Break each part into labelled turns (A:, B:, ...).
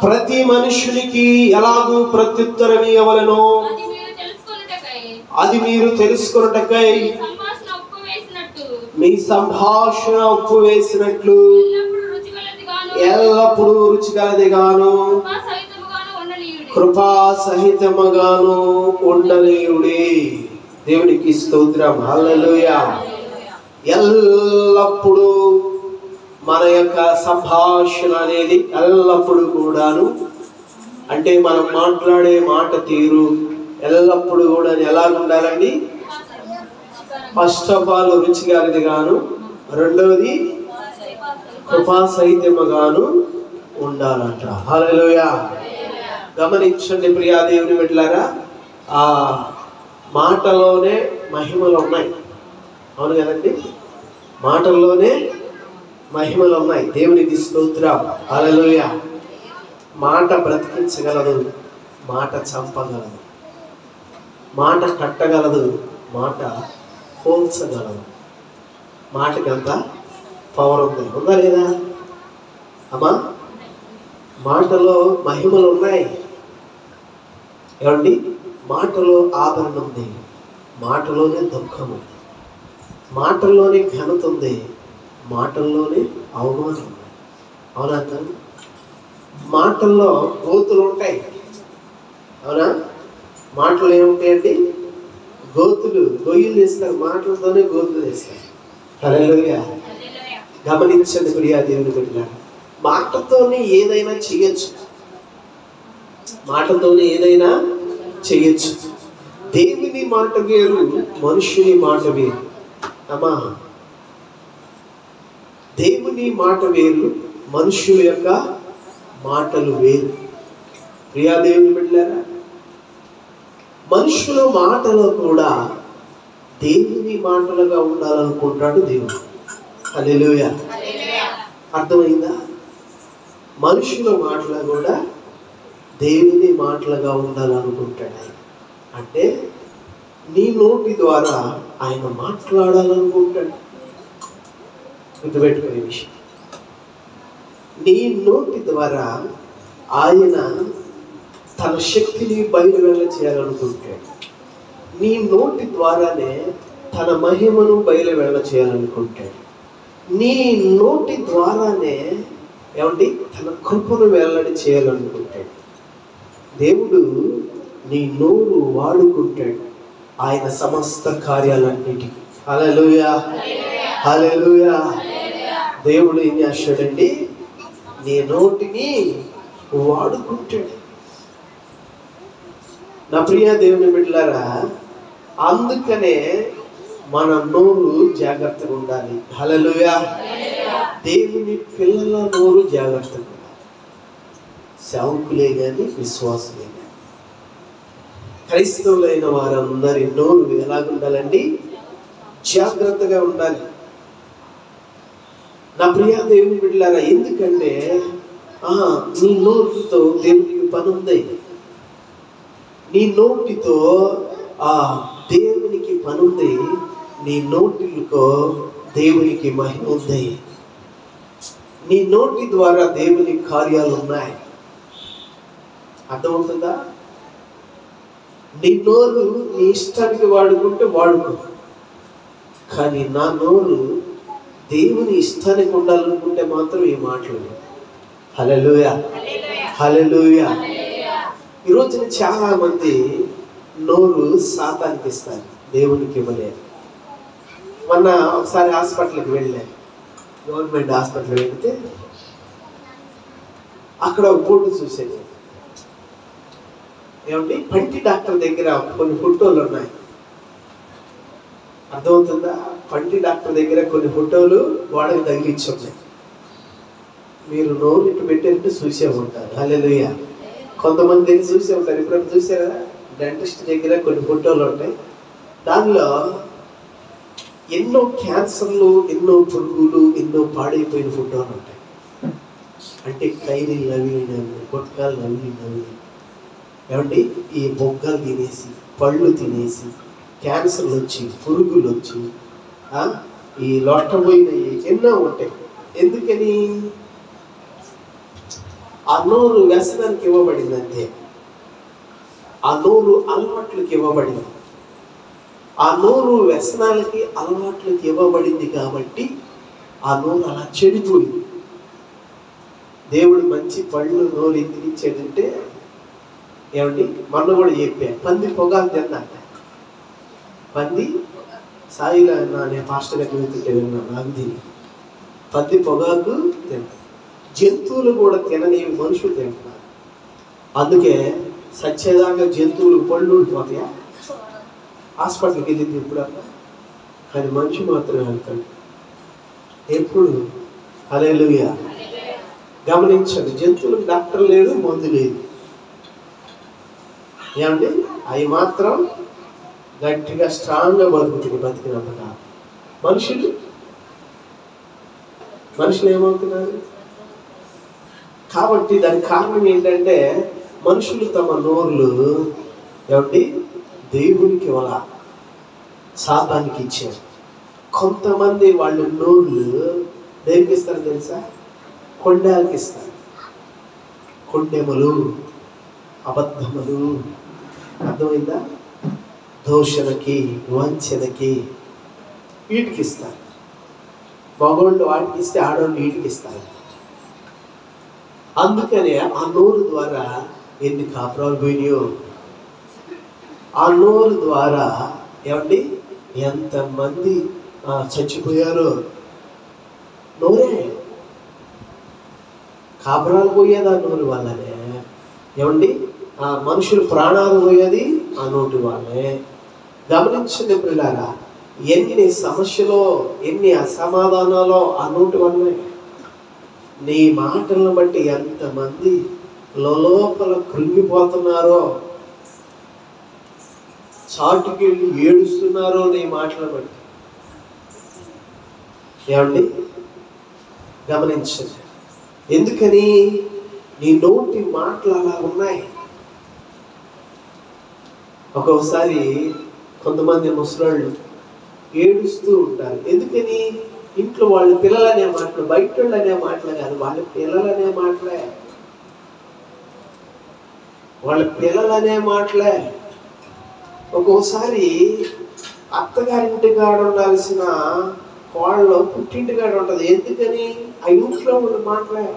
A: ప్రతి మనుషునికి ఎలాగూ ప్రత్యుత్తరం ఇవ్వవలెనో అది మీరు తెలుసుకొనుటకై మీ సంభాషణ ఉప్పు వేసినట్లు ఎల్లప్పుడూ రుచిగలదిగాను కృపా సహితముగాను ఉండనీయుడి. దేవునికి స్తోత్రం. హల్లెలూయా. ఎల్లప్పుడూ మన యొక్క సంభాషణ అనేది ఎల్లప్పుడూ కూడాను, అంటే మనం మాట్లాడే మాట తీరు ఎల్లప్పుడూ కూడా ఎలా ఉండాలండి? ఫస్ట్ ఆఫ్ ఆల్ రుచిగాను, రెండవది కృపా సహితముగాను ఉండాలంట. హల్లెలూయా. గమనించండి ప్రియా దేవుని బిడ్డలారా, ఆ మాటలోనే మహిమలు ఉన్నాయి. అవును కదండి, మాటల్లోనే మహిమలు ఉన్నాయి. దేవునికి స్తోత్రం. హల్లెలూయా. మాట బ్రతికించగలదు, మాట చంపగలదు, మాట కట్టగలదు, మాట పోల్చగలదు. మాటకంత పవర్ ఉంది. ఉందా లేదా అమ్మా? మాటలో మహిమలు ఉన్నాయి. ఏమండి? మాటలో ఆదరణ ఉంది, మాటలోనే దుఃఖం ఉంది, మాటల్లోనే ఘనత ఉంది, మాటల్లోనే అవమానం ఉంది. అవునా? మాటల్లో గోతులు ఉంటాయి. అవునా? మాటలు ఏముంటాయండి? గోతులు, గొయ్యలు వేస్తారు. మాటలతోనే గోతులు వేస్తారు. హల్లెలూయా. గమనించండి ప్రియా దేవుని బిడ్డలారా, మాటతోనే ఏదైనా చేయొచ్చు, మాటతోనే ఏదైనా చేయొచ్చు. దేవుని మాట వేరు, మనుషుని మాట వేరు. అమ్మా, దేవుని మాట వేరు, మనుషుల యొక్క మాటలు వేరు. ప్రియా దేవుని బిడ్డలారా, మనుషుల మాటలో కూడా దేవుని మాటలుగా ఉండాలనుకుంటాడు దేవుడు. హల్లెలూయా. అర్థమైందా? మనుషుల మాటలు కూడా దేవుని మాటలుగా ఉండాలనుకుంటాడు. అంటే నీ నోటి ద్వారా ఆయన మాట్లాడాలనుకుంటాడు. గుర్తుపెట్టుకునే విషయం, నీ నోటి ద్వారా ఆయన తన శక్తిని బయలు వెళ్ళ చేయాలనుకుంటాడు. నీ నోటి ద్వారానే తన మహిమను బయలు వెళ్ళ చేయాలనుకుంటాడు. నీ నోటి ద్వారానే ఏమండి తన కృపను వెల్లడి చేయాలనుకుంటాడు. దేవుడు నీ నోరు వాడుకుంటాడు ఆయన సమస్త కార్యాలన్నిటికీ. హల్లెలూయా. హల్లెలూయా. దేవుడు ఏం చేస్తాడండి? నీ నోటిని వాడుకుంటాడు. నా ప్రియ దేవుని బిడ్డలారా, అందుకనే మన నోరు జాగ్రత్తగా ఉండాలి. హల్లెలూయా. దేవుని పిల్లల నోరు జాగ్రత్తగా ఉండాలి. సేవకులే కానీ విశ్వాసులే కానీ క్రైస్తవులైన వారందరి నోరు ఎలాగుండాలండి? జాగ్రత్తగా ఉండాలి. నా ప్రియ దేవుని బిడ్డలారా, ఎందుకంటే నీ నోటితో దేవునికి పని ఉంది. నీ నోటితో దేవునికి పని ఉంది. నీ నోటితో దేవునికి మహిమ ఉంది. నీ నోటి ద్వారా దేవుని కార్యాలు ఉన్నాయి. అర్థమవుతుందా? నీ నోరు నీ ఇష్టానికి వాడుకుంటే వాడుకో, కానీ నా నోరు దేవుని ఇష్టానికి ఉండాలనుకుంటే మాత్రం ఈ మాటలు. హల్లెలూయా. హల్లెలూయా. ఈరోజున చాలా మంది నోరు సాతానికి ఇస్తారు, దేవునికి ఇవ్వలేదు. మొన్న ఒకసారి హాస్పిటల్కి వెళ్ళాను, గవర్నమెంట్ హాస్పిటల్ వెళితే అక్కడ ఒక బోర్డు చూసేది. ఏమంటే పంటి డాక్టర్ దగ్గర కొన్ని ఫోటోలు ఉన్నాయి. అర్థమవుతుందా? పంటి డాక్టర్ దగ్గర కొన్ని ఫోటోలు గోడకు తగిలించి ఉన్నాయి. మీరు నోరు ఇటు పెట్టేట్టు చూసే ఉంటారు. హల్లెలూయా. కొంతమంది చూసే ఉంటారు. ఇప్పుడు చూసారా? డెంటిస్ట్ దగ్గర కొన్ని ఫోటోలు ఉంటాయి. దానిలో ఎన్నో క్యాన్సర్లు, ఎన్నో పురుగులు, ఎన్నో పాడైపోయిన ఫోటోలు ఉంటాయి. అంటే కైలు నవ్వినవి, గుట్కాలు నవ్వినవి, ఏమంటే ఈ బొగ్గలు తినేసి, పళ్ళు తినేసి, క్యాన్సర్లు వచ్చి, పురుగులు వచ్చి, ఈ లోటపోయినవి ఎన్నో ఉంటాయి. ఎందుకని? ఆ నోరు వ్యసనానికి ఇవ్వబడింది అంతే. ఆ నోరు అలవాట్లకి ఇవ్వబడింది. ఆ నోరు వ్యసనాలకి అలవాట్లకి ఇవ్వబడింది కాబట్టి ఆ నోరు అలా చెడిపోయింది. దేవుడు మంచి పళ్ళు నోరు ఎందుకు ఇచ్చాడంటే, ఏమండి మొన్న కూడా చెప్పా, పంది పొగాకు తిన్నాక. పంది సాయిలో నేను పాస్టర్ గారికి వెళ్తుంటే విన్నాను, నాకు తిని పంది పొగాకు తింటారు. జంతువులు కూడా తిననేవి మనుషులు తింటున్నారు. అందుకే సచ్చేదాకా జంతువులు పళ్ళు ఊడిపోతాయా? హాస్పిటల్కి వెళ్ళింది ఎప్పుడన్నా, కానీ మనిషి మాత్రమే వెళ్తాడు ఎప్పుడు. హల్లెలూయా. గమనించండి, జంతువులకు డాక్టర్ లేడు, మందు లేదు. ఏమండి అవి మాత్రం గట్టిగా స్ట్రాంగ్గా బతుకుతుంది బతికినంతగా. మనుషులు ఏమవుతున్నారు? కాబట్టి దానికి కారణం ఏంటంటే, మనుషులు తమ నోర్లు ఏమండి దేవునికి ఇవ్వాల, శాతానికి ఇచ్చారు. కొంతమంది వాళ్ళ నోర్లు దేనికి ఇస్తారు తెలుసా? కొండలకి ఇస్తారు. కొండెములు, అబద్ధములు, అర్థమైందా? దోషణకి, వంచనకి, వీటికి ఇస్తారు. మగోళ్ళు వాటికి ఇస్తే ఆడవాళ్ళు వీటికి ఇస్తారు. అందుకనే ఆ నోరు ద్వారా ఎన్ని కాపురాలు పోయినాయో, ఆ నోరు ద్వారా ఏమండి ఎంతమంది చచ్చిపోయారో. నోరే కాపురాలు పోయేది ఆ నోరు వల్లనే. ఏమండి ఆ మనుషులు ప్రాణాలు పోయేది ఆ నోటి వాళ్ళే. గమనించండి పిల్లారా, ఎన్ని సమస్యలో, ఎన్ని అసమాధానాలో ఆ నోటి వల్లనే. నీ మాటలను బట్టి ఎంతమంది లోపల కృంగిపోతున్నారో, చాటుకి వెళ్ళి ఏడుస్తున్నారో నీ మాటలను బట్టి. ఏమండి గమనించండి. ఎందుకని? నీ నోటి మాటలు అలా ఉన్నాయి. ఒక్కొక్కసారి కొంతమంది ముసలాళ్ళు ఏడుస్తూ ఉంటారు. ఎందుకని? ఇంట్లో వాళ్ళ పిల్లలనే మాటలు, బయట వాళ్ళు అనే మాటలు కాదు, వాళ్ళ పిల్లలనే మాటలే, వాళ్ళ పిల్లలనే మాటలే. ఒక్కొక్కసారి అత్తగారింటి కాడ ఉండాల్సిన కోళ్ళు పుట్టింటి కాడ ఉంటుంది. ఎందుకని? ఆ ఇంట్లో ఉన్న మాటలే.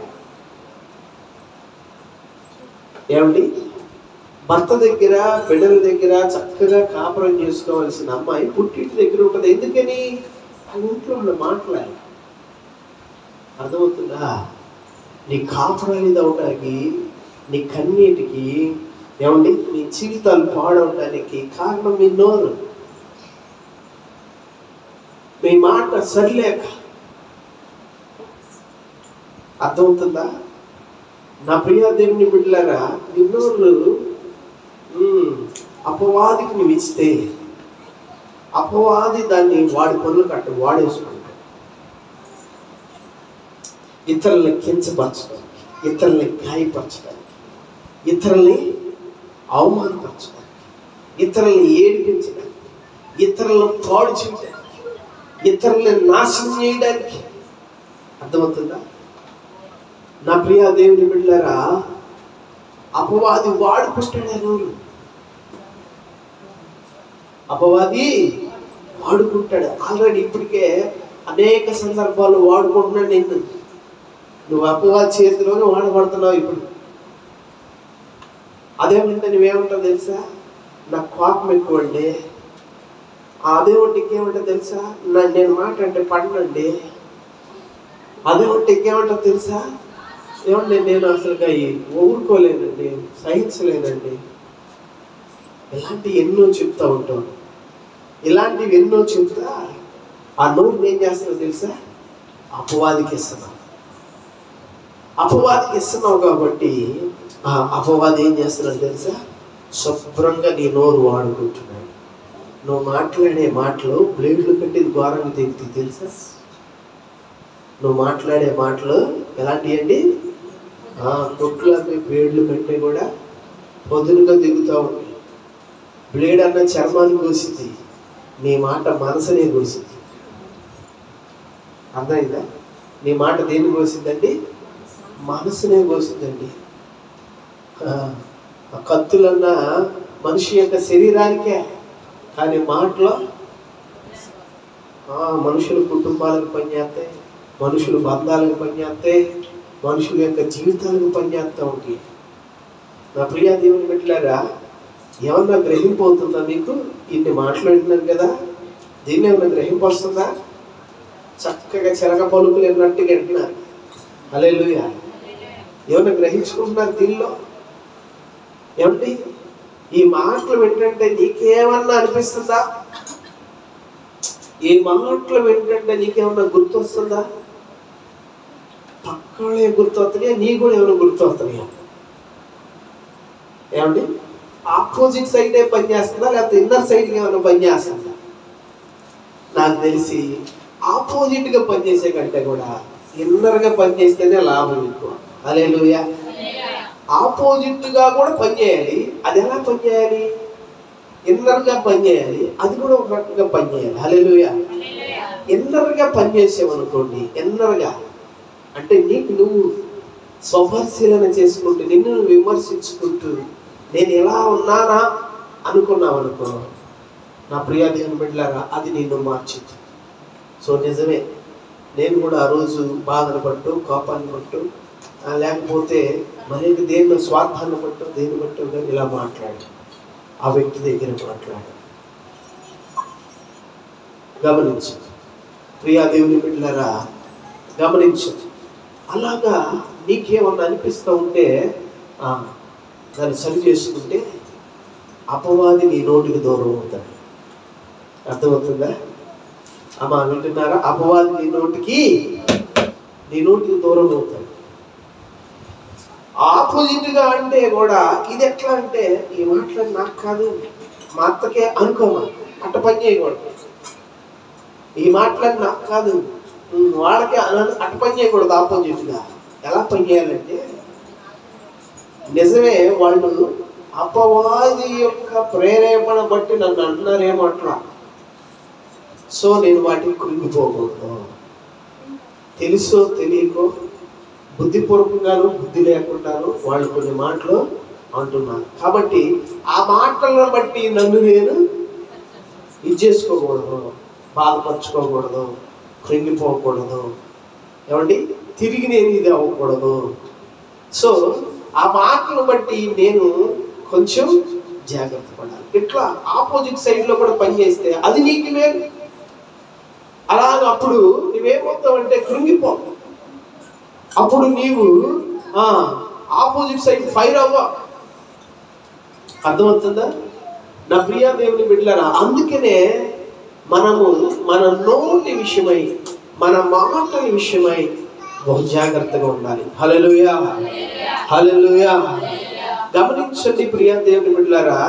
A: ఏమండి భర్త దగ్గర, బిడ్డల దగ్గర చక్కగా కాపురం చేసుకోవాల్సిన అమ్మాయి పుట్టింటి దగ్గర ఉంటుంది. ఎందుకని? ఆ ఇంట్లో ఉన్న మాటలే. అర్థమవుతుందా? నీ కాపురాలు ఇదవడానికి, నీ కన్నీటికి, ఏమండి నీ జీవితాలు పాడవడానికి కారణం మీ నోరు. మీ మాట సరిలేక. అర్థమవుతుందా? నా ప్రియ దేవుని బిడ్డలారా, నీ నోరు అపవాదికి నువ్వు ఇస్తే, అపవాది దాన్ని వాడి పనులు కట్ట వాడేసుకుంటాడు. ఇతరుల్ని కించపరచడానికి, ఇతరుల్ని గాయపరచడానికి, ఇతరుల్ని అవమానపరచడానికి, ఇతరుల్ని ఏడిపించడానికి, ఇతరులను పాడు చేయడానికి, ఇతరుల్ని నాశనం చేయడానికి. అర్థమవుతుందా? నా ప్రియ దేవుని బిడ్డలారా, అపవాది వాడుకుంటాడు. నోరు అపవాది వాడుకుంటాడు. ఆల్రెడీ ఇప్పటికే అనేక సందర్భాలు వాడుకుంటున్నాడు నిన్ను. నువ్వు అపవాది చేతిలోనే వాడబడుతున్నావు ఇప్పుడు. అదేమంటే నువ్వేమంటావు తెలుసా? నాకు కోపం ఎక్కువ అండి. అదేమంటే ఇంకేమంటావు తెలుసా? నేను మాట అంటే పడనండి. అదేమంటే ఇంకేమంటావు తెలుసా? ఏమండి నేను అసలుగా ఊరుకోలేనండి, సహించలేనండి. ఇలాంటివి ఎన్నో చెప్తా ఉంటాను. ఇలాంటివి ఎన్నో చెప్తా ఆ నోరు ఏం చేస్తున్నావు తెలుసా? అపవాదికి ఇస్తున్నావు. అపవాదికి ఇస్తున్నావు కాబట్టి ఆ అపవాది ఏం చేస్తున్నావు తెలుసా? శుభ్రంగా నీ నోరు వాడుకుంటున్నాడు. నువ్వు మాట్లాడే మాటలు బ్లేడ్లు కట్టి ఘోరంగా తెగుతాయి తెలుసా? నువ్వు మాట్లాడే మాటలు ఎలాంటివి అండి? కొట్లకి బ్లేడ్లు కంటే కూడా పొదునుగా దిగుతూ ఉంటాయి. బ్లేడ్ అన్న చర్మాన్ని కోసింది, నీ మాట మనసునే కోసింది. అర్థమైందా? నీ మాట దేన్ని కోసిందండి? మనసునే కోసిందండి. ఆ కత్తులన్నా మనిషి యొక్క శరీరానికే, కానీ మాటలో మనుషుల కుటుంబాలకు పనిచేస్తాయి, మనుషుల బంధాలకు పనిచేస్తాయి, మనుషుల యొక్క జీవితాలకు పనిచేస్తూ ఉంటాయి. నా ప్రియ దేవుని బిడ్డలారా, ఏమన్నా గ్రహింపు అవుతుందా మీకు? ఇన్ని మాట్లాడుతున్నాను కదా, దీన్ని ఏమన్నా గ్రహింపు వస్తుందా? చక్కగా చెరగ పలుకులు ఎన్నట్టుగా అంటున్నారు. హల్లెలూయా. ఏమన్నా గ్రహించుకుంటున్నారు దీనిలో? ఏమండి ఈ మాటలు వింటుంటే నీకేమన్నా అనిపిస్తుందా? ఈ మాటలు వింటుంటే నీకేమన్నా గుర్తు వస్తుందా? పక్కనే గుర్తు వస్తున్నాయా? నీ కూడా ఏమైనా గుర్తు వస్తున్నాయా? ఏమండి ఆపోజిట్ సైడే పనిచేస్తుందా, లేకపోతే ఇన్నర్ సైడ్కి ఏమైనా పనిచేస్తుందా? నాకు తెలిసి ఆపోజిట్ గా పనిచేసే కంటే కూడా ఇన్నర్ గా పనిచేస్తేనే లాభం ఎక్కువ. హల్లెలూయా. ఆపోజిట్ గా కూడా పనిచేయాలి. అది ఎలా పనిచేయాలి? ఇన్నర్ గా పనిచేయాలి, అది కూడా ఒక రకంగా పనిచేయాలి. హల్లెలూయా. ఇన్నర్ గా పనిచేసామనుకోండి, ఇన్నర్ గా అంటే నీకు నువ్వు స్వపరిశీలన చేసుకుంటూ, నిన్ను నువ్వు విమర్శించుకుంటూ, నేను ఎలా ఉన్నానా అనుకున్నావు అనుకో, నా ప్రియ దేవుని బిడ్డలారా, అది నిన్ను మార్చింది. సో నిజమే, నేను కూడా ఆ రోజు బాధను పట్టు, కోపాన్ని పట్టు, లేకపోతే మరేది దేని స్వార్థాన్ని పట్టు, దేని పట్టు ఇలా మాట్లాడు, ఆ వ్యక్తి దగ్గర మాట్లాడు. గమనించు ప్రియా దేవుని బిడ్డలారా, గమనించు. అలాగా నీకేమన్నా అనిపిస్తూ ఉంటే దాన్ని సరి చేసుకుంటే అపవాది నీ నోటికి దూరం అవుతాడు. అర్థమవుతుందా అమ్మా? వింటున్నారా? అపవాది నీ నోటికి దూరం అవుతాడు. ఆపోజిట్ గా అంటే కూడా ఇది ఎట్లా అంటే, ఈ మాటలు నాకు కాదు మా అత్తకే అనుకోమా, అట్ట పని చేయకూడదు. ఈ మాటలు నాకు కాదు వాళ్ళకే అట్ట పని చేయకూడదు. ఆపోజిట్ గా ఎలా పని చేయాలంటే, నిజమే వాళ్ళు అపవాది యొక్క ప్రేరేపణ బట్టి నన్ను అంటున్నారేమో అట్లా, సో నేను వాటికి కృంగిపోకూడదు. తెలుసో తెలియకో, బుద్ధిపూర్వకంగాను బుద్ధి లేకుండాను వాళ్ళు కొన్ని మాటలు అంటున్నారు. కాబట్టి ఆ మాటలను బట్టి నన్ను నేను ఇది చేసుకోకూడదు, బాధపరచుకోకూడదు, కృంగిపోకూడదు. ఏమండి తిరిగి నేను ఇది అవ్వకూడదు. సో ఆ మాటలను బట్టి నేను కొంచెం జాగ్రత్త పడాలి. ఇట్లా ఆపోజిట్ సైడ్ లో కూడా పనిచేస్తే అది నీకు లేదు. అలాగ అప్పుడు నువ్వేమవుతావంటే కృంగిపో. అప్పుడు నీవు ఆపోజిట్ సైడ్ ఫైర్ అవ్వ. అర్థమవుతుందా నా ప్రియ దేవుని బిడ్డలారా? అందుకనే మనము మన నోటి విషయమై, మన మాటల విషయమై బహు జాగ్రత్తగా ఉండాలి. హల్లెలూయా, హల్లెలూయా. గమనించండి ప్రియ దేవుని బిడ్డలారా,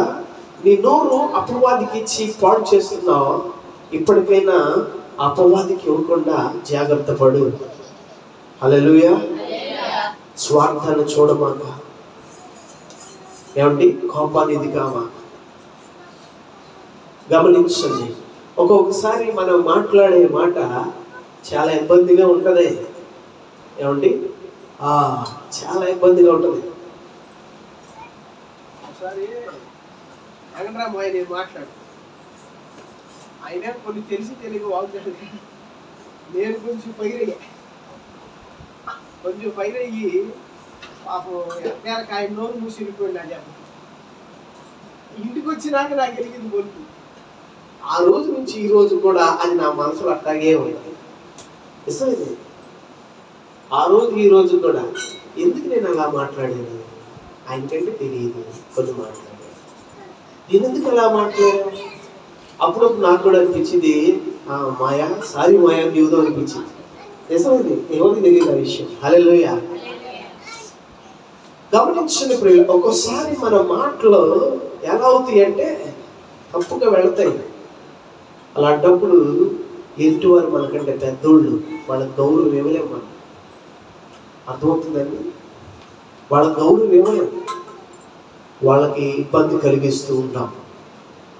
A: నీ నోరు అపవాదికి ఇచ్చి పాడు చేస్తున్నావు. ఇప్పటికైనా అపవాదికి ఇవ్వకుండా జాగ్రత్త పడు. హల్లెలూయా. స్వార్థాన్ని చూడమాక. ఏమండి కోపాన్ని ఇది కామా. గమనించండి, ఒక్కొక్కసారి మనం మాట్లాడే మాట చాలా ఇబ్బందిగా ఉంటుంది. ఏమండి చాలా ఇబ్బందిగా ఉంటుంది. ఒకసారి జగన్రామ్ ఆయన మాట్లాడు, ఆయన కొన్ని తెలిసి తెలియక వాగుతాడు. నేను కొంచెం పైరయ్యి పాపం ఎక్కడికి ఆయన నోరు మూసి వెళ్ళిపోయింది. అని చెప్పి ఇంటికి వచ్చినాక నాకు ఎలిగింది బొలుపు. ఆ రోజు నుంచి ఈ రోజు కూడా అది నా మనసులో అట్టాగే ఉంది. నిజమే, ఆ రోజు ఈ రోజు కూడా ఎందుకు నేను అలా మాట్లాడాను ఆయనకంటే తెలియదు. కొన్ని మాట్లాడాను, నేను ఎందుకు అలా మాట్లాడాను. అప్పుడప్పుడు నాకు కూడా అనిపించింది, మాయా సారీ మాయా నీవుదో అనిపించింది. నిజమైంది, ఎవరికి తెలియదు ఆ విషయం. హల్లెలూయా. గమనించండి ప్రియులు, ఒక్కోసారి మన మాటలు ఎలా అవుతాయి అంటే తప్పుగా వెళతాయి. అలాంటప్పుడు ఎదుటివారు మనకంటే పెద్దోళ్ళు, వాళ్ళ గౌరవం ఇవ్వలేము మనం. అర్థమవుతుందండి? వాళ్ళ గౌరవం ఇవ్వలేము, వాళ్ళకి ఇబ్బంది కలిగిస్తూ ఉంటాం.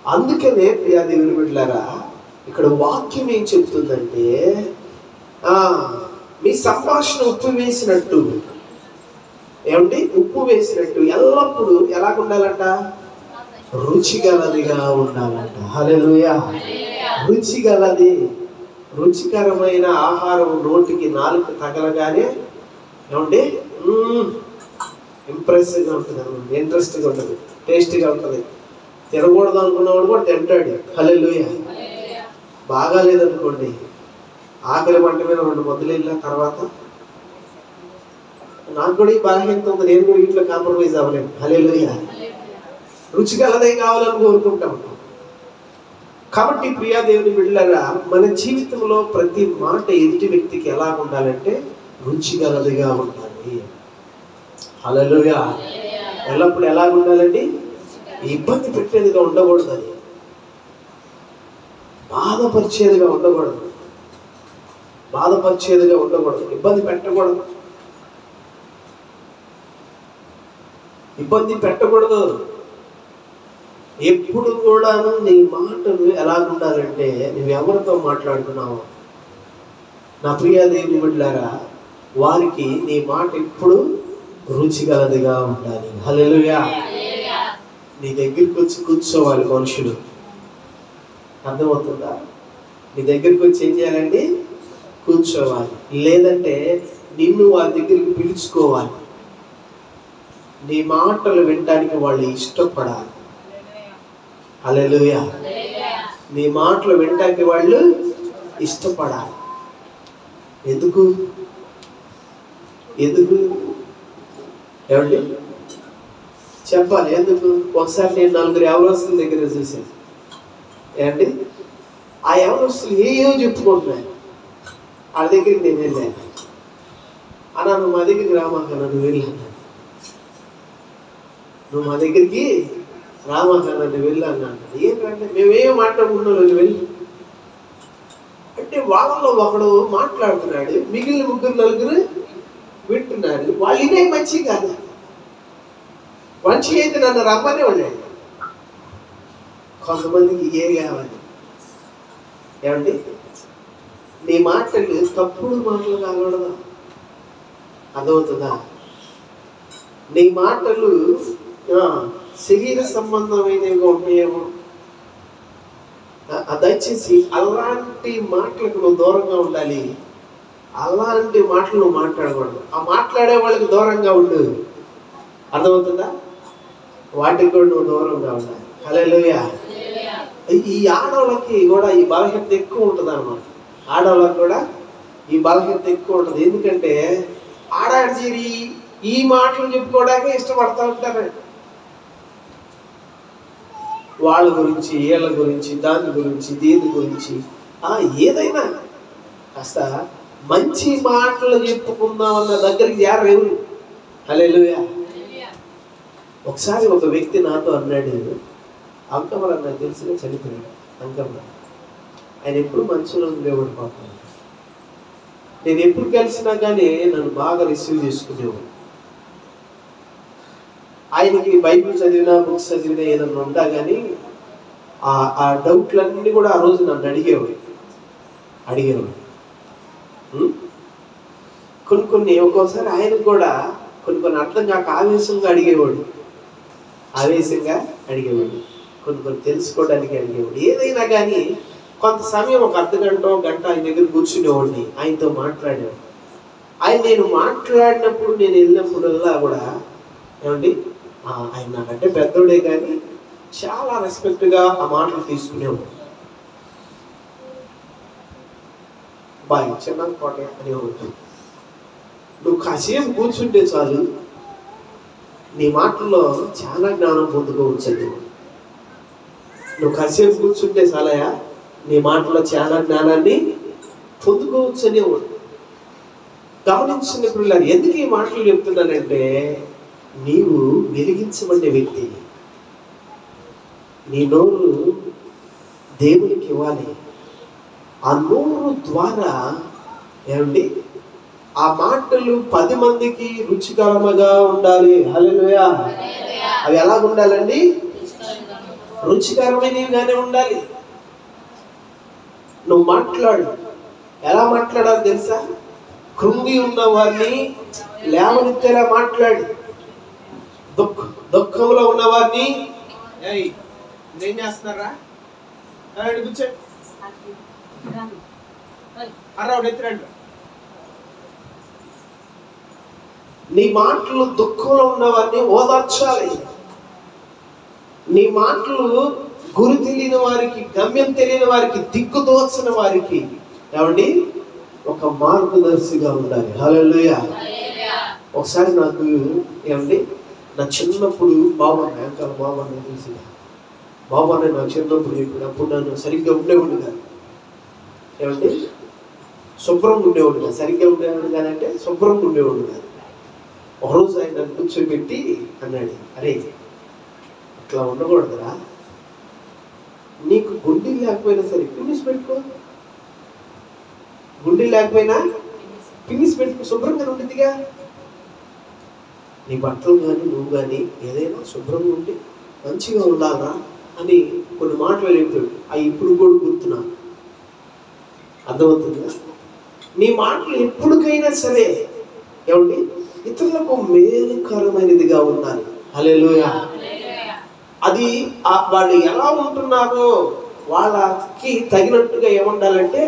A: అందుకనే ప్రియా దేవుని బిడ్డలారా, ఇక్కడ వాక్యం ఏం చెప్తుందంటే, మీ సంభాషణ ఉప్పు వేసినట్టు ఏమండి ఉప్పు వేసినట్టు ఎల్లప్పుడూ ఎలా ఉండాలంట? రుచిగలదిగా ఉండాలంట. హల్లెలూయా. రుచిగలది. రుచికరమైన ఆహారం నోటికి నాలుక తగలగానే ఏమండి ఇంప్రెసివ్గా ఉంటుంది, ఇంట్రెస్ట్గా ఉంటుంది, టేస్టీగా ఉంటుంది. తినకూడదు అనుకున్నవాడు కూడా తింటాడు. హల్లెలూయా. బాగాలేదనుకోండి, ఆకలి మంట మీద 2 ముద్దలు వెళ్ళిన తర్వాత నాకు కూడా ఈ బలహీనత ఉంది, నేను కూడా ఇంట్లో కాంప్రమైజ్ అవ్వలేను. హల్లెలూయా. రుచిగలదే కావాలని కోరుకుంటాం. కాబట్టి ప్రియా దేవుని బిడ్డలారా, మన జీవితంలో ప్రతి మాట ఎదుటి వ్యక్తికి ఎలా ఉండాలంటే రుచిగలదిగా ఉండాలి. హల్లెలూయా. ఎల్లప్పుడు ఎలా ఉండాలండి? ఇబ్బంది పెట్టేదిగా ఉండకూడదు, అది బాధపరిచేదిగా ఉండకూడదు, బాధపరిచేదిగా ఉండకూడదు, ఇబ్బంది పెట్టకూడదు, ఇబ్బంది పెట్టకూడదు. ఎప్పుడు కూడాను నీ మాటలు ఎలా ఉండాలంటే, నువ్వు ఎవరితో మాట్లాడుతున్నావు నా ప్రియా దేవుని బిడ్డలారా, వారికి నీ మాట ఎప్పుడు రుచిగలదిగా ఉండాలి. హల్లెలూయా. నీ దగ్గరికి వచ్చి కూర్చోవాలి మనుషులు, అర్థమవుతుందా? నీ దగ్గరికి వచ్చి ఏం చేయాలండి? కూర్చోవాలి. లేదంటే నిన్ను వారి దగ్గరికి పిలుచుకోవాలి. నీ మాటలు వినడానికి వాళ్ళు ఇష్టపడాలి. హల్లెలూయా. నీ మాటలు వినడానికి వాళ్ళు ఇష్టపడాలి. ఎందుకు ఎందుకు ఏమండి చెప్పాలి? ఎందుకు? ఒకసారి నేను 4 యవనస్తుల దగ్గర చూశాను. ఏమండి ఆ యవనస్తులు ఏయో చెప్పుకుంటున్నాను. వాళ్ళ దగ్గరికి నేను వెళ్ళాను. అన్నా నువ్వు మా దగ్గరికి రామాకన్నా, నువ్వు వెళ్ళాను, నువ్వు మా దగ్గరికి రామాకన్నా, నువ్వు వెళ్ళాను అన్నాడు. ఏంటంటే మేమేం మాట్లాడుకుంటున్నావు, నువ్వు వెళ్ళి అంటే వాళ్ళలో ఒకడు మాట్లాడుతున్నాడు, మిగిలిన 3-4 వింటున్నారు. వాళ్ళు ఇదే మంచి కాదు, మంచి అయితే నన్ను రమ్మనే ఉన్నాడు. కొంతమందికి ఏ కావాలి? ఏమండి నీ మాటలు తప్పుడు మాటలు కాకూడదా? అర్థమవుతుందా? నీ మాటలు శరీర సంబంధమైనవిగా ఉంటాయేమో. దయచేసి అలాంటి మాటలకు నువ్వు దూరంగా ఉండాలి. అలాంటి మాటలు నువ్వు మాట్లాడకూడదు. ఆ మాట్లాడే వాళ్ళకి దూరంగా ఉండు. అర్థమవుతుందా? వాటికి కూడా నువ్వు దూరంగా ఉండాలి. హల్లెలూయా. ఈ ఆడవాళ్ళకి కూడా ఈ బలహీనత ఎక్కువ ఉంటుంది అన్నమాట. ఆడవాళ్ళకి కూడా ఈ బలహీనత ఎక్కువ ఉంటుంది. ఎందుకంటే ఆడాడిచేరి ఈ మాటలు చెప్పుకోవడానికి ఇష్టపడతా ఉంటారు. వాళ్ళ గురించి, వీళ్ళ గురించి, దాని గురించి, దీని గురించి ఏదైనా కాస్త మంచి మాటలు చెప్పుకుందాం అన్న దగ్గరికి చేరలేవు. హల్లెలూయా. ఒకసారి ఒక వ్యక్తి నాతో అన్నాడు, అంకమల నాకు తెలిసిన చనిపోయాడు. అంకమల ఆయన ఎప్పుడు మంచిలో ఉండేవాడు. పాపం నేను ఎప్పుడు కలిసినా కానీ నన్ను బాగా రిసీవ్ చేసుకునేవాడు. ఆయనకి బైబిల్ చదివినా, బుక్స్ చదివినా ఏదన్నా ఉంటా కానీ ఆ డౌట్లన్నీ కూడా ఆ రోజు నన్ను అడిగేవాడు. కొన్ని ఒక్కోసారి ఆయనకు కూడా కొన్ని అర్థం కాక ఆవేశంగా అడిగేవాడు. కొన్ని తెలుసుకోవడానికి అడిగేవాడు. ఏదైనా కానీ కొంత సమయం, ఒక అర్ధగంట, గంట ఆయన దగ్గర కూర్చునేవాడిని, ఆయనతో మాట్లాడేవాడు. నేను మాట్లాడినప్పుడు, నేను వెళ్ళినప్పుడల్లా కూడా ఏమండి ఆయన నాకంటే పెద్దోడే కానీ చాలా రెస్పెక్ట్గా ఆ మాటలు తీసుకునేవాడు. బాయ్ చిన్న కోట అనేవాడు. నువ్వు కాసేపు కూర్చుంటే చాలు, నీ మాటల్లో చాలా జ్ఞానం పొందుకోవచ్చు. నువ్వు కాసేపు కూర్చుంటే చాలయా, నీ మాటల్లో చాలా జ్ఞానాన్ని పొందుకోవచ్చు అనేవాడు. గమనించినప్పుడు ఎందుకు ఈ మాటలు చెప్తున్నానంటే, నీవు వెలిగించబడిన వ్యక్తి. నీ నోరు దేవునికి ఇవ్వాలి. ఆ నోరు ద్వారా ఏమండి ఆ మాటలు 10 మందికి రుచికరముగా ఉండాలి. హల్లెలూయా. అవి ఎలా ఉండాలండి? రుచికరమైనవిగానే ఉండాలి. నువ్వు మాట్లాడు. ఎలా మాట్లాడాలి తెలుసా? కృంగి ఉన్న వారిని లేవనెత్తేలా మాట్లాడి, దుఃఖంలో ఉన్న వారిని ఏం చేస్తున్నారా కూర్చోండి ఎత్తిరండి. నీ మాటలు దుఃఖంలో ఉన్న వారిని ఓదార్చాలి. నీ మాటలు గురి తెలియని వారికి, గమ్యం తెలియని వారికి, దిక్కు తోచిన వారికి ఏమండి ఒక మార్గదర్శిగా ఉండాలి. హల్లెలూయా. ఒకసారి నాకు ఏమండి నా చిన్నప్పుడు బాబా వెంకల బాబా తెలిసి బాబా నా చిన్నప్పుడు చెప్పినప్పుడు నన్ను సరిగ్గా ఉండేవాడు కాదు. ఏమండి శుభ్రంగా ఉండేవాడు కాదు. సరిగ్గా ఉండేవాడు కాదంటే శుభ్రంగా ఉండేవాడు కాదు. ఒకరోజు ఆయన నన్ను కూర్చోబెట్టి అన్నాడు, అరే అట్లా ఉండకూడదురా, నీకు గుండెలు లేకపోయినా సరే పిన్నిస్ పెట్టుకో, గుండెలు లేకపోయినా పిన్నిస్ పెట్టుకో, శుభ్రంగా ఉండిద్దిగా. నీ బట్టలు కానీ నువ్వు కానీ ఏదైనా శుభ్రంగా ఉండి మంచిగా ఉండాలా అని కొన్ని మాటలు చెప్పాడు. అవి ఇప్పుడు కూడా గుర్తున్నాను. అర్థమవుతుందా? నీ మాటలు ఎప్పటికైనా సరే ఏమండి ఇతరులకు మేలుకరమైనదిగా ఉండాలి. హల్లెలూయా. అది వాళ్ళు ఎలా ఉంటున్నారో వాళ్ళకి తగినట్టుగా ఏముండాలంటే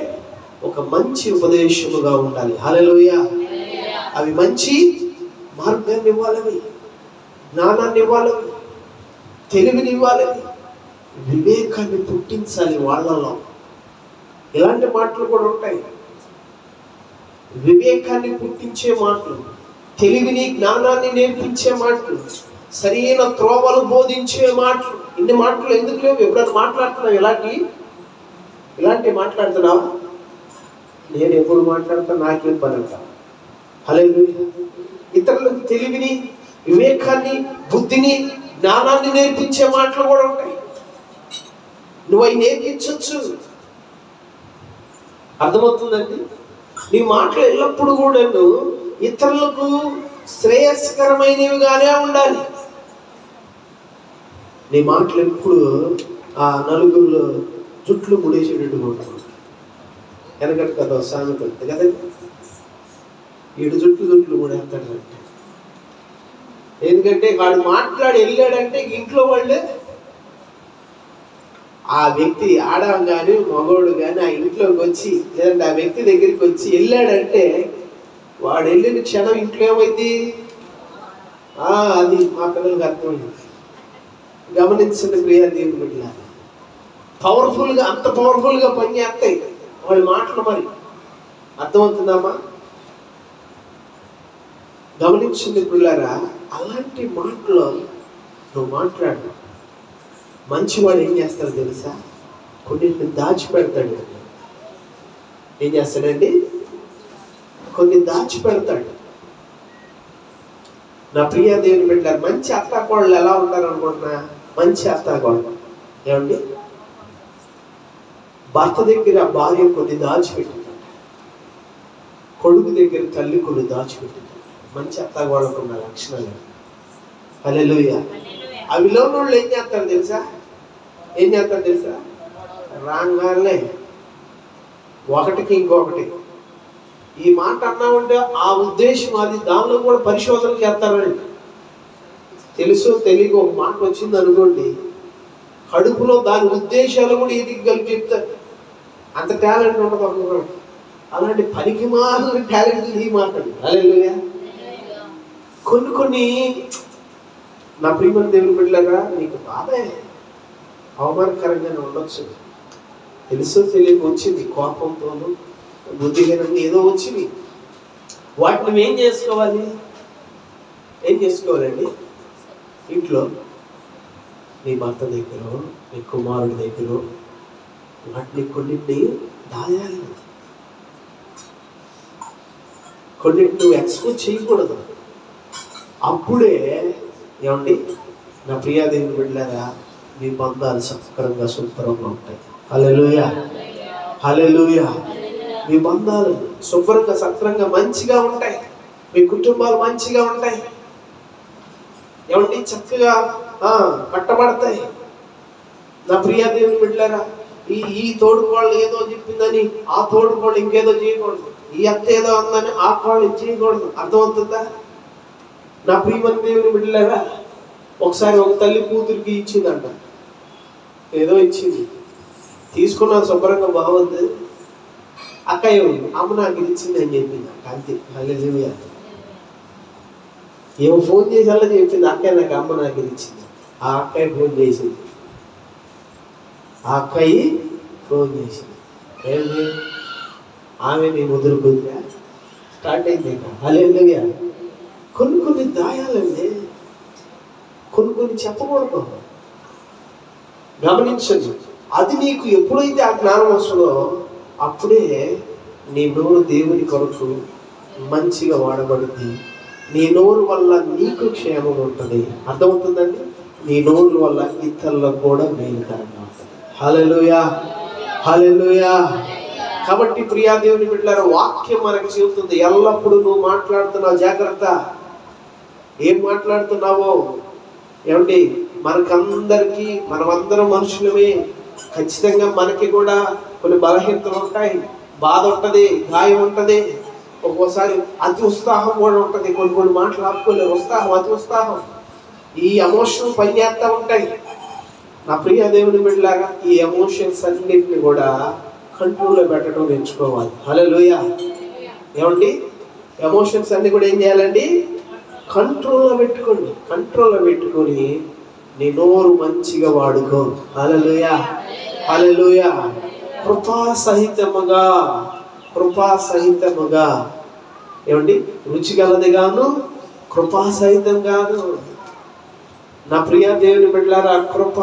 A: ఒక మంచి ఉపదేశముగా ఉండాలి. హల్లెలూయా. అవి మంచి మార్గాన్ని ఇవ్వాలని, జ్ఞానాన్ని ఇవ్వాలని, తెలివిని ఇవ్వాలని, వివేకాన్ని పుట్టించాలి వాళ్ళలో. ఇలాంటి మాటలు కూడా ఉంటాయి. వివేకాన్ని పుట్టించే మాటలు, తెలివిని జ్ఞానాన్ని నేర్పించే మాటలు, సరైన త్రోవలు బోధించే మాటలు. ఇన్ని మాటలు ఎందుకు లేవు? ఎప్పుడైనా మాట్లాడుతున్నావు ఇలాంటి మాట్లాడుతున్నావా? నేను ఎప్పుడు మాట్లాడతా నాకేం పని అంట. హల్లెలూయా. ఇతరులకు తెలివిని, వివేకాన్ని, బుద్ధిని, జ్ఞానాన్ని నేర్పించే మాటలు కూడా ఉంటాయి. నువ్వు అవి నేర్పించవచ్చు. అర్థమవుతుందండి? నీ మాటలు ఎల్లప్పుడూ కూడా ఇతరులకు శ్రేయస్కరమైనవిగానే ఉండాలి. నీ మాటలు ఎప్పుడు ఆ నలుగురు జుట్లు ముడేసేటట్టుగా ఉంటాడు. వెనకటి కదా సామెత కదండి, 7 జుట్లు ముడేస్తాడంటే. ఎందుకంటే వాడు మాట్లాడి వెళ్ళాడంటే ఇంట్లో వాళ్ళే ఆ వ్యక్తి ఆడవం కానీ మగోడు కానీ ఆ ఇంట్లోకి వచ్చి లేదంటే ఆ వ్యక్తి దగ్గరికి వచ్చి వెళ్ళాడంటే వాడు వెళ్ళిన క్షణం ఇంట్లో ఏమైంది? అది మా పిల్లలకు అర్థమైంది. గమనించండి ప్రియా దేవుని బిడ్డలారా, పవర్ఫుల్గా అంత పవర్ఫుల్గా పనిచేస్తాయి వాళ్ళ మాటలు. మరి అర్థమవుతుందమ్మా? గమనించండి పిల్లారా, అలాంటి మాటలు నువ్వు మాట్లాడు. మంచివాడు ఏం చేస్తాడు తెలుసా? కొన్నింటిని దాచిపెడతాడు. ఏం చేస్తాడండి? కొన్ని దాచిపెడతాడు. నా ప్రియా దేవుని బిడ్డలారా, మంచి అత్తాకోడలు ఎలా ఉంటారు అనుకుంటున్నా? మంచి అత్తాకోడలు ఏమండి భర్త దగ్గర భార్య కొన్ని దాచిపెట్టింది, కొడుకు దగ్గర తల్లి కొన్ని దాచిపెట్టింది. మంచి అత్తాకోడలకు ఉన్న లక్షణాలు. హల్లెలూయా. అవిలో వాళ్ళు ఏం చేస్తారు తెలుసా? రాగానే ఒకటికి ఇంకొకటి ఈ మాట అన్నామంటే ఆ ఉద్దేశం అది. దానిలో కూడా పరిశోధన చేస్తారండి. తెలుసో తెలియక ఒక మాట వచ్చింది అనుకోండి, కడుపులో దాని ఉద్దేశాలు కూడా ఎదిగి కలిపి చెప్తారు. అంత టాలెంట్ ఉండదు అనుకోండి. అలాంటి పనికి మాలిన టాలెంట్ ఈ మాట. హల్లెలూయా. కొన్ని నా ప్రియమైన దేవుని బిడ్డలారా, నీకు బాధే అవమానకరంగానే ఉండొచ్చు. తెలుసో తెలియక వచ్చింది, కోపంతోనూ బుద్ధిహీనంగా ఏదో వచ్చింది. వాటిని ఏం చేసుకోవాలండి? ఇంట్లో నీ భర్త దగ్గర, నీ కుమారుడి దగ్గర వాటిని కొన్నింటిని దాయాలి. కొన్నింటిని నువ్వు ఎక్స్పోజ్ చేయకూడదు. అప్పుడే ఏమండి నా ప్రియా దేవుని బిడ్డలారా, మీ బంధాలు సక్రంగా శుభ్రంగా ఉంటాయి. హల్లెలూయా. హల్లెలూయా. మీ బంధాలు శుభ్రంగా సక్రంగా మంచిగా ఉంటాయి. మీ కుటుంబాలు మంచిగా ఉంటాయి. ఏమండి చక్కగా కట్టబడతాయి. నా ప్రియా దేవుని బిడ్డలారా, ఈ తోడు వాళ్ళు ఏదో చెప్పిందని ఆ తోడు వాళ్ళు ఇంకేదో చేయకూడదు. ఈ అత్త ఏదో ఉందని ఆ కాళ్ళు ఇచ్చేయకూడదు. అర్థమవుతుందా? నా ప్రియమైన దేవుని బిడ్డలారా, ఒకసారి ఒక తల్లి కూతురికి ఇచ్చిందంట, ఏదో ఇచ్చింది, తీసుకున్నా శుభ్రంగా బాగుంది. అక్కయ్య అమ్మ నాకు ఇది ఇచ్చింది అని చెప్పింది. అంతే. హల్లెలూయా. ఏమో ఫోన్ చేసి అలా చెప్పింది, అక్కయ్య నాకు అమ్మ నాకు ఇది ఇచ్చింది. ఆ అక్కయ్య ఫోన్ చేసింది, ఆ అక్కయ్య ఫోన్ చేసింది. ఏంటి ఆమె నీ ముదురు కూతురా స్టార్ట్ అయింది. హల్లెలూయా. కొన్ని దాయాలండి, కొన్ని చెప్పకూడదు. గమనించండి. అది నీకు ఎప్పుడైతే ఆ జ్ఞానం వస్తుందో అప్పుడే నీ నోరు దేవుని కొరకు మంచిగా వాడబడుద్ది. నీ నోరు వల్ల నీకు క్షేమం ఉంటుంది. అర్థమవుతుందండి? నీ నోరు వల్ల ఇతరులకు కూడా మేలుకరంగా ఉంటుంది. హల్లెలూయా, హల్లెలూయా. కాబట్టి ప్రియా దేవుని బిడ్డలారా, వాక్యం మనకు చెబుతుంది ఎల్లప్పుడూ నువ్వు మాట్లాడుతున్నావు జాగ్రత్త. ఏం మాట్లాడుతున్నావో ఏమండి, మనకందరికీ, మనమందరం మనుషులమే. ఖచ్చితంగా మనకి కూడా కొన్ని బలహీనతలు ఉంటాయి, బాధ ఉంటుంది, గాయం ఉంటుంది, ఒక్కోసారి అతి ఉత్సాహం కూడా ఉంటుంది. కొన్ని మాటలు ఆపుకోలేరు. ఉత్సాహం, అతి ఉత్సాహం, ఈ ఎమోషన్ పనిచేస్తూ ఉంటాయి. నా ప్రియ దేవుని బిడ్డలాగా ఈ ఎమోషన్స్ అన్నింటిని కూడా కంట్రోల్లో పెట్టడం నేర్చుకోవాలి. హల్లెలూయా. ఏమండి, ఎమోషన్స్ అన్ని కూడా ఏం చేయాలండి? కంట్రోల్లో పెట్టుకోండి. కంట్రోల్లో పెట్టుకొని నీ నోరు మంచిగా వాడుకో. హల్లెలూయా, హల్లెలూయా. కృపాసహితముగా, కృపాసహితముగా. ఏమండి, రుచిగలదిగాను కృపాసహితంగాను. నా ప్రియ దేవుని బిడ్డలారా, కృప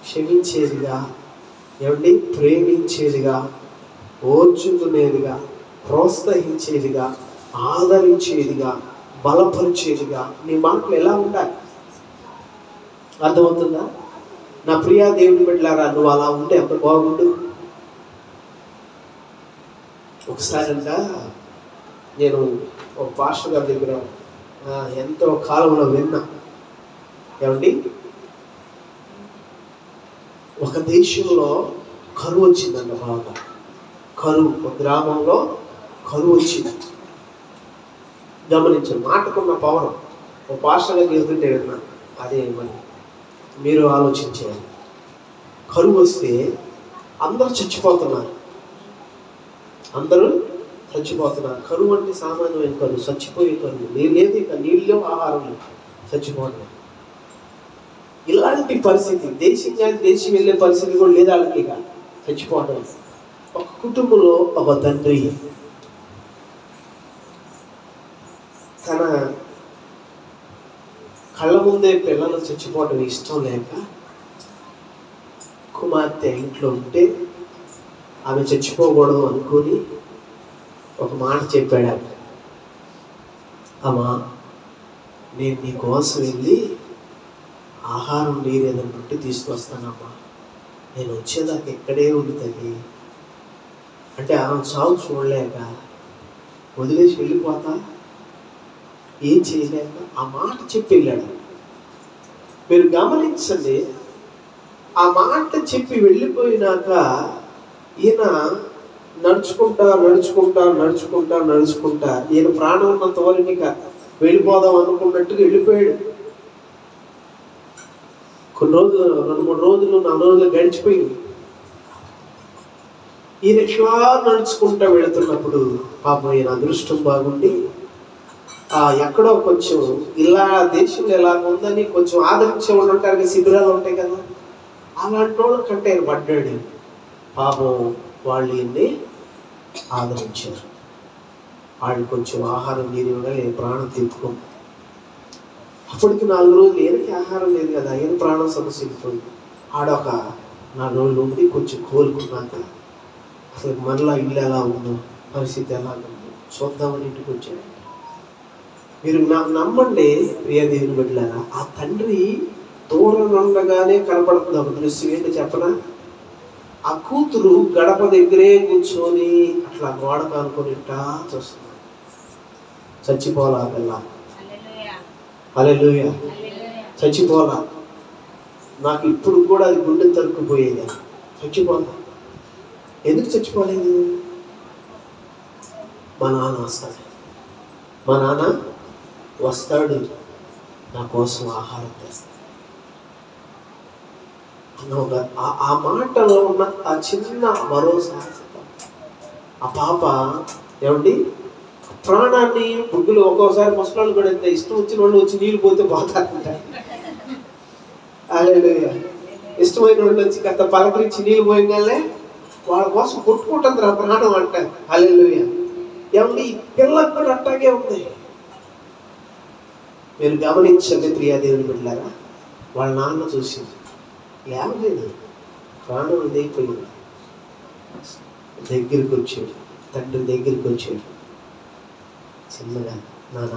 A: క్షమించేదిగా, ఏమండి, ప్రేమించేదిగా, ఓర్చుకునేదిగా, ప్రోత్సహించేదిగా, ఆదరించేదిగా, బలపరిచేదిగా నీ మాటలు ఎలా ఉండాలి? అర్థమవుతుందా? నా ప్రియా దేవుని బిడ్డలారా, నువ్వు అలా ఉంటే ఎంత బాగుండు. ఒకసారంట నేను ఒక పాస్టర్ గారి దగ్గర ఎంతో కాలంలో విన్నా. ఏమండి, ఒక దేశంలో కరువు వచ్చిందంట. బాగా కరువు, ఒక గ్రామంలో కరువు వచ్చింది. గమనించండి, మాటకున్న పవనం. ఒక పాస్టర్ గారికి వెళ్తుంటే విన్నా. అదే మరి మీరు ఆలోచించారు. కరువు వస్తే అందరూ చచ్చిపోతున్నారు, అందరూ చచ్చిపోతున్నారు. కరువు అంటే సామాన్యమైన కరువు, చచ్చిపోయే కరువు. నీళ్ళు లేదు, ఇక నీళ్ళు, ఆహారం లేదు, చచ్చిపోతున్నారు. ఇలాంటి పరిస్థితి దేశం కానీ దేశం వెళ్ళే పరిస్థితి కూడా లేదు వాళ్ళకి, ఇక చచ్చిపోవడం. ఒక కుటుంబంలో ఒక తండ్రి తన కళ్ళ ముందే పిల్లలు చచ్చిపోవడం ఇష్టం లేక కుమార్తె ఇంట్లో ఉంటే ఆమె చచ్చిపోకూడదు అనుకుని ఒక మాట చెప్పాడు. అమ్మా, నేను నీ కోసం వెళ్ళి ఆహారం నీరు ఏదైనా ఉంటే తీసుకొస్తానమ్మా, నేను వచ్చేదాకా ఎక్కడే ఉంటుంది అంటే ఆమె చావు చూడలేక వదిలేసి వెళ్ళిపోతా, ఏం చేయలేక ఆ మాట చెప్పి వెళ్ళాడు. మీరు గమనించండి, ఆ మాట చెప్పి వెళ్ళిపోయినాక ఈయన నడుచుకుంటా నడుచుకుంటా నడుచుకుంటా నడుచుకుంటా ఈయన ప్రాణం ఉన్నంత వరకు ఇక వెళ్ళిపోదాం అనుకున్నట్టుగా వెళ్ళిపోయాడు. కొన్ని రోజులు, 2-3 రోజులు, 4 రోజులు గడిచిపోయింది. ఈయన ఎట్లా నడుచుకుంటా వెళుతున్నప్పుడు పాపం ఈయన అదృష్టం బాగుండి ఎక్కడో కొంచెం ఇలా దేశంలో ఎలా ఉందని కొంచెం ఆదరించే వాళ్ళు ఉంటారు, శిబిరాలు ఉంటాయి కదా, అలాంటి వాళ్ళ కంటే ఆయన పడ్డాడు. పాపం వాళ్ళు ఈయన్ని ఆదరించారు. వాళ్ళు కొంచెం ఆహారం నీరు ఇవ్వగా ప్రాణం తెప్పుకుంది. అప్పటికి 4 రోజులు ఈయనకి ఆహారం లేదు కదా, ఈయన ప్రాణం సమస్యపోయింది. ఆడొక 4 రోజులు ఉండి కొంచెం కోలుకున్నాక అసలు మనలా ఇల్లు ఎలా ఉందో, పరిస్థితి ఎలా ఉందో చూద్దామని ఇంటికి వచ్చాడు. మీరు నాకు నమ్మండి ప్రియ దేవుని బిడ్డలారా, ఆ తండ్రి దూరం ఉండగానే కనపడుతుంది ఒక దృశ్యం. ఏంటో చెప్పనా? ఆ కూతురు గడప దగ్గరే కూర్చొని అట్లా గోడ కానుకొని చూస్తుంది. చచ్చిపోలా పిల్ల. హల్లెలూయా. చచ్చిపోలా. నాకు ఇప్పుడు కూడా అది గుండె తరుక్కుపోయేది. చచ్చిపోలా. ఎందుకు చచ్చిపోలేదు? మా నాన్న వస్తాడు, మా నాన్న వస్తాడు, నా కోసం ఆహారం తెస్తాడు. ఆ మాటలో ఉన్న ఆ చిన్న భరోసా, ఆ పాప ఏమండి ప్రాణాన్ని బుగ్గులు. ఒక్కోసారి ముసలాళ్ళు కూడా ఎంత ఇష్టం వచ్చిన వాళ్ళు వచ్చి నీళ్ళు పోతే పోతారంటారు. హల్లెలూయా. ఇష్టమైన వాళ్ళు వచ్చి గత పలకరించి నీళ్ళు పోయినాలే వాళ్ళ కోసం కొట్టుకుంటుంది ఆ ప్రాణం అంటారు. హల్లెలూయా. ఏమండి పిల్లలకు కూడా అట్టాగే ఉంది. మీరు గమనించండి ప్రియా దేవుని బిడ్డలారా, వాళ్ళ నాన్న చూసింది లేవలేదు, ప్రాణం ఇదైపోయింది. దగ్గరికి వచ్చాడు, తండ్రి దగ్గరికి వచ్చాడు, చిన్నగా నాన్న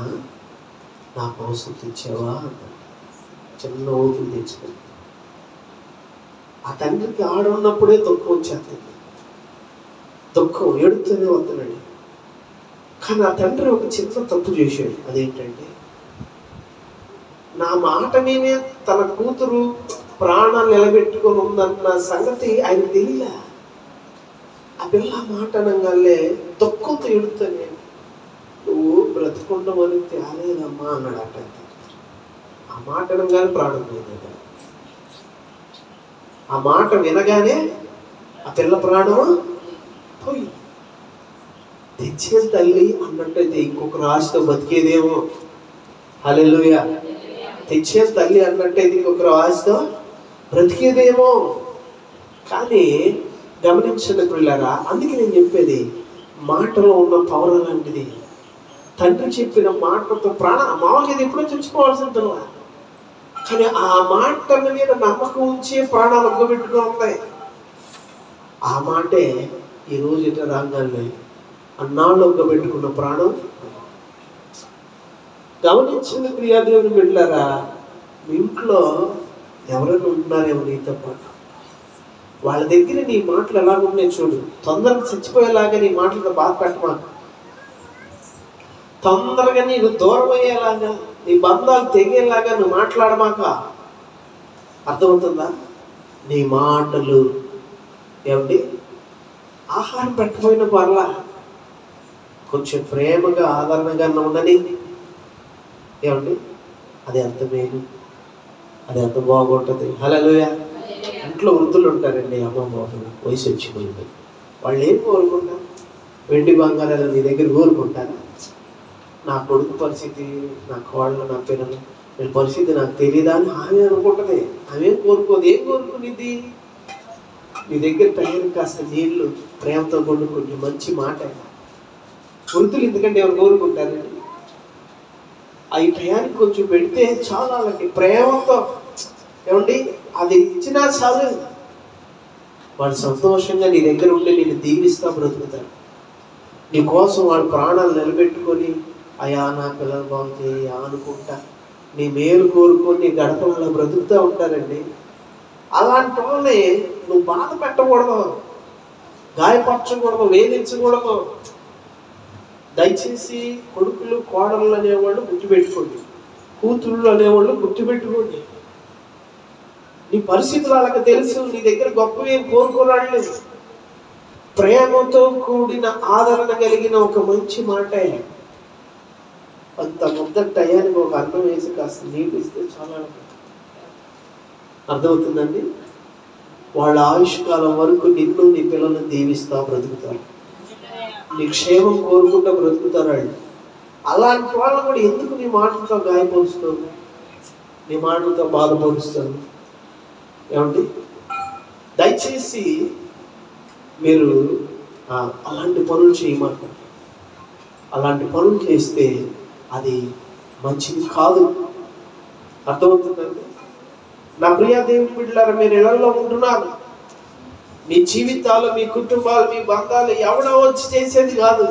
A: నా కోసం తెచ్చావా అన్నాడు. చిన్న ఓపిక తెచ్చుకుంది. ఆ తండ్రికి ఆడున్నప్పుడే దుఃఖం వచ్చేస్తుంది, దుఃఖం ఏడుతూనే వస్తున్నాడు. కానీ ఆ తండ్రి ఒక చిన్న తప్పు చేశాడు. అదేంటంటే నా మాట మీదే తన కూతురు ప్రాణాలు నిలబెట్టుకొని ఉందన్న సంగతి ఆయన తెలియలే. ఆ పిల్ల మాట అనగానే దుఃఖంతో ఎడుతానే, నువ్వు బ్రతుకుండమని తేలేదమ్మా అన్నాడు. అట్ట ఆ మాట అనగానే ప్రాణం పోయింది. ఆ మాట వినగానే ఆ పిల్ల ప్రాణం పోయి, తెచ్చే తల్లి అన్నట్టయితే ఇంకొక ఆశతో బతికేదేమో. హల్లెలూయా. తెచ్చే తల్లి అన్నట్టయితే ఇంకొక ఆశతో బ్రతికేదేమో. కానీ గమనించండి పిల్లరా, అందుకే నేను చెప్పేది మాటలో ఉన్న పవర్ లాంటిది. తండ్రి చెప్పిన మాటతో మామూలుగా ఎప్పుడో చచ్చిపోవాల్సిన పిల్ల, కానీ ఆ మాటల మీద నమ్మకం ఉంచి ప్రాణాలు ఒగ్గబెట్టుకుని ఉంటాయి. ఆ మాటే ఈరోజు ఇట్లా రాగానే అన్నాళ్ళు ఒగ్గబెట్టుకున్న ప్రాణం. గమనించిన ప్రియాదేవుని బిడ్డలారా, మీ ఇంట్లో ఎవరైనా ఉంటున్నారేమో నీతో పాటు, వాళ్ళ దగ్గర నీ మాటలు ఎలాగున్నాయి చూడు. తొందరగా చచ్చిపోయేలాగా నీ మాటలతో బాధ పెట్టమా. తొందరగా నీకు దూరం అయ్యేలాగా, నీ బంధాలు తెగేలాగా నువ్వు మాట్లాడమాక. అర్థమవుతుందా? నీ మాటలు ఏమండి ఆహారం పెట్టకపోయిన పర్లా, కొంచెం ప్రేమగా ఆదరణగా ఉండని ఏమండి, అది ఎంత మేలు, అది ఎంత బాగుంటుంది. హల్లెలూయా. ఇంట్లో వృద్ధులు ఉంటారండి, అమ్మ బాబులు వయసు వచ్చిపోయింది, వాళ్ళు ఏం కోరుకుంటారు? వెండి బంగారాలు నీ దగ్గర కోరుకుంటారా? నా కొడుకు పరిస్థితి, నా కోళ్ళు, నా పిల్లలు వీళ్ళ పరిస్థితి నాకు తెలియదా అని ఆమె అనుకుంటుంది. ఆమె కోరుకోదు. ఏం కోరుకునేది? నీ దగ్గర టైం కాస్త నీళ్లు ప్రేమతో కొనుక్కుంటే మంచి మాట. వృద్ధులు ఎందుకంటే ఎవరు కోరుకుంటారండి? ఈ టయానికి కొంచెం పెడితే చాలా వాళ్ళకి ప్రేమతో ఏమండి అది ఇచ్చినా చాలు. వాళ్ళు సంతోషంగా నీ దగ్గర ఉండి నేను దీవిస్తా బ్రతుకుతారు. నీ కోసం వాళ్ళ ప్రాణాలు నిలబెట్టుకొని అయా నా పిల్లలు బాగుంది అనుకుంటా నీ మేలు కోరుకొని నీ గడపంలో బ్రతుకుతూ ఉంటారండి. అలాంటి వాళ్ళని నువ్వు బాధ పెట్టకూడదు, గాయపరచకూడదు, వేధించకూడదు. దయచేసి కొడుకులు కోడళ్ళు అనేవాళ్ళు గుర్తుపెట్టుకోండి, కూతుళ్ళు అనేవాళ్ళు గుర్తుపెట్టుకోండి. నీ పరిస్థితులు వాళ్ళకి తెలుసు, నీ దగ్గర గొప్ప ఏం కోరుకోరాళ్ళు. ప్రేమతో కూడిన ఆదరణ కలిగిన ఒక మంచి మాటే. అంత ముద్ద టయానికి ఒక అన్నం వేసి కాస్త నీళ్ళు ఇస్తే చాలా అర్థమవుతుందండి. వాళ్ళ ఆయుష్కాలం వరకు నిన్ను నీ పిల్లలను దీవిస్తా బ్రతుకుతారు, నీ క్షేమం కోరుకుంటూ బ్రతుకుతారు వాళ్ళు. అలాంటి వాళ్ళు కూడా ఎందుకు నీ మాటలతో గాయపరుస్తుంది, నీ మాటలతో బాధపరుస్తుంది? ఏమండి దయచేసి మీరు అలాంటి పనులు చేయమంటారు. అలాంటి పనులు చేస్తే అది మంచిది కాదు. అర్థమవుతుందండి. నా ప్రియ దేవుని బిడ్డలారా, మీరు ఇళ్లలో ఉంటున్నారు. మీ జీవితాలు, మీ కుటుంబాలు, మీ బంధాలు ఎవడో వచ్చి చేసేది కాదు,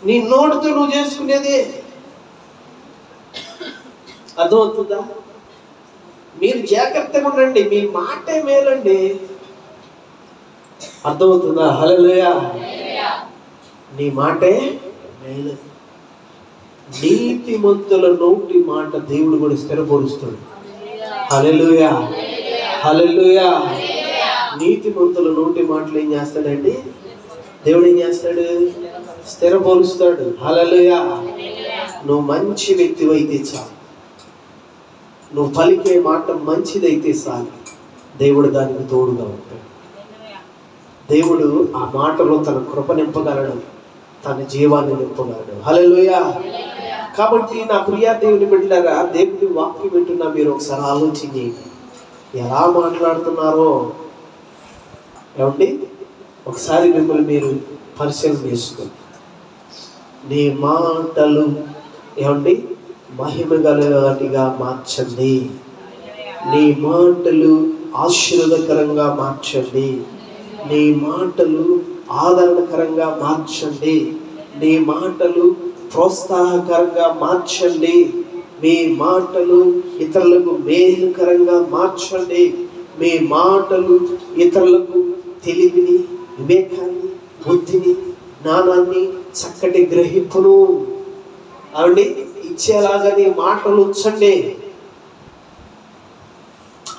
A: నీ నోటితో నువ్వు చేసుకునేది. అర్థమవుతుందా? మీరు జాగ్రత్తగా ఉండండి, మీ మాటే మేలండి. అర్థమవుతుందా? హల్లెలూయా. నీ మాటే మేలు. నీతిమంతుల నోటి మాట దేవుడు కూడా స్థిరపరుస్తాడు. హల్లెలూయా, హల్లెలూయా. నీతిమంతుల నోటి మాటలు ఏం చేస్తాడండి దేవుడు? ఏం చేస్తాడు? స్థిరపరుస్తాడు. హల్లెలూయా. నువ్వు మంచి వ్యక్తివైతే చాలు, నువ్వు పలికే మాట మంచిదైతే చాలు, దేవుడు దానికి తోడుగా ఉంటాడు. దేవుడు ఆ మాటలో తన కృప నింపగలడు, తన జీవాన్ని నింపగలడు. హల్లెలూయా. కాబట్టి నా ప్రియా దేవుని బిడ్డలారా, దేవుడి వాక్యం వింటున్నా మీరు ఒకసారి ఆలోచించి ఎలా మాట్లాడుతున్నారో ఏమండి ఒకసారి మిమ్మల్ని మీరు పరిశీలన చేసుకోండి. నీ మాటలు ఏమండి మహిమ గలవాటిగా మార్చండి, నీ మాటలు ఆశీర్వాదకరంగా మార్చండి, నీ మాటలు ఆదరణకరంగా మార్చండి, నీ మాటలు ప్రోత్సాహకరంగా మార్చండి, మీ మాటలు ఇతరులకు మేలుకరంగా మార్చండి, మీ మాటలు ఇతరులకు తెలివిని, వివేకాన్ని, బుద్ధిని, జ్ఞానాన్ని, చక్కటి గ్రహింపును అవండి ఇచ్చేలాగా నీ మాటలు ఉంచండి.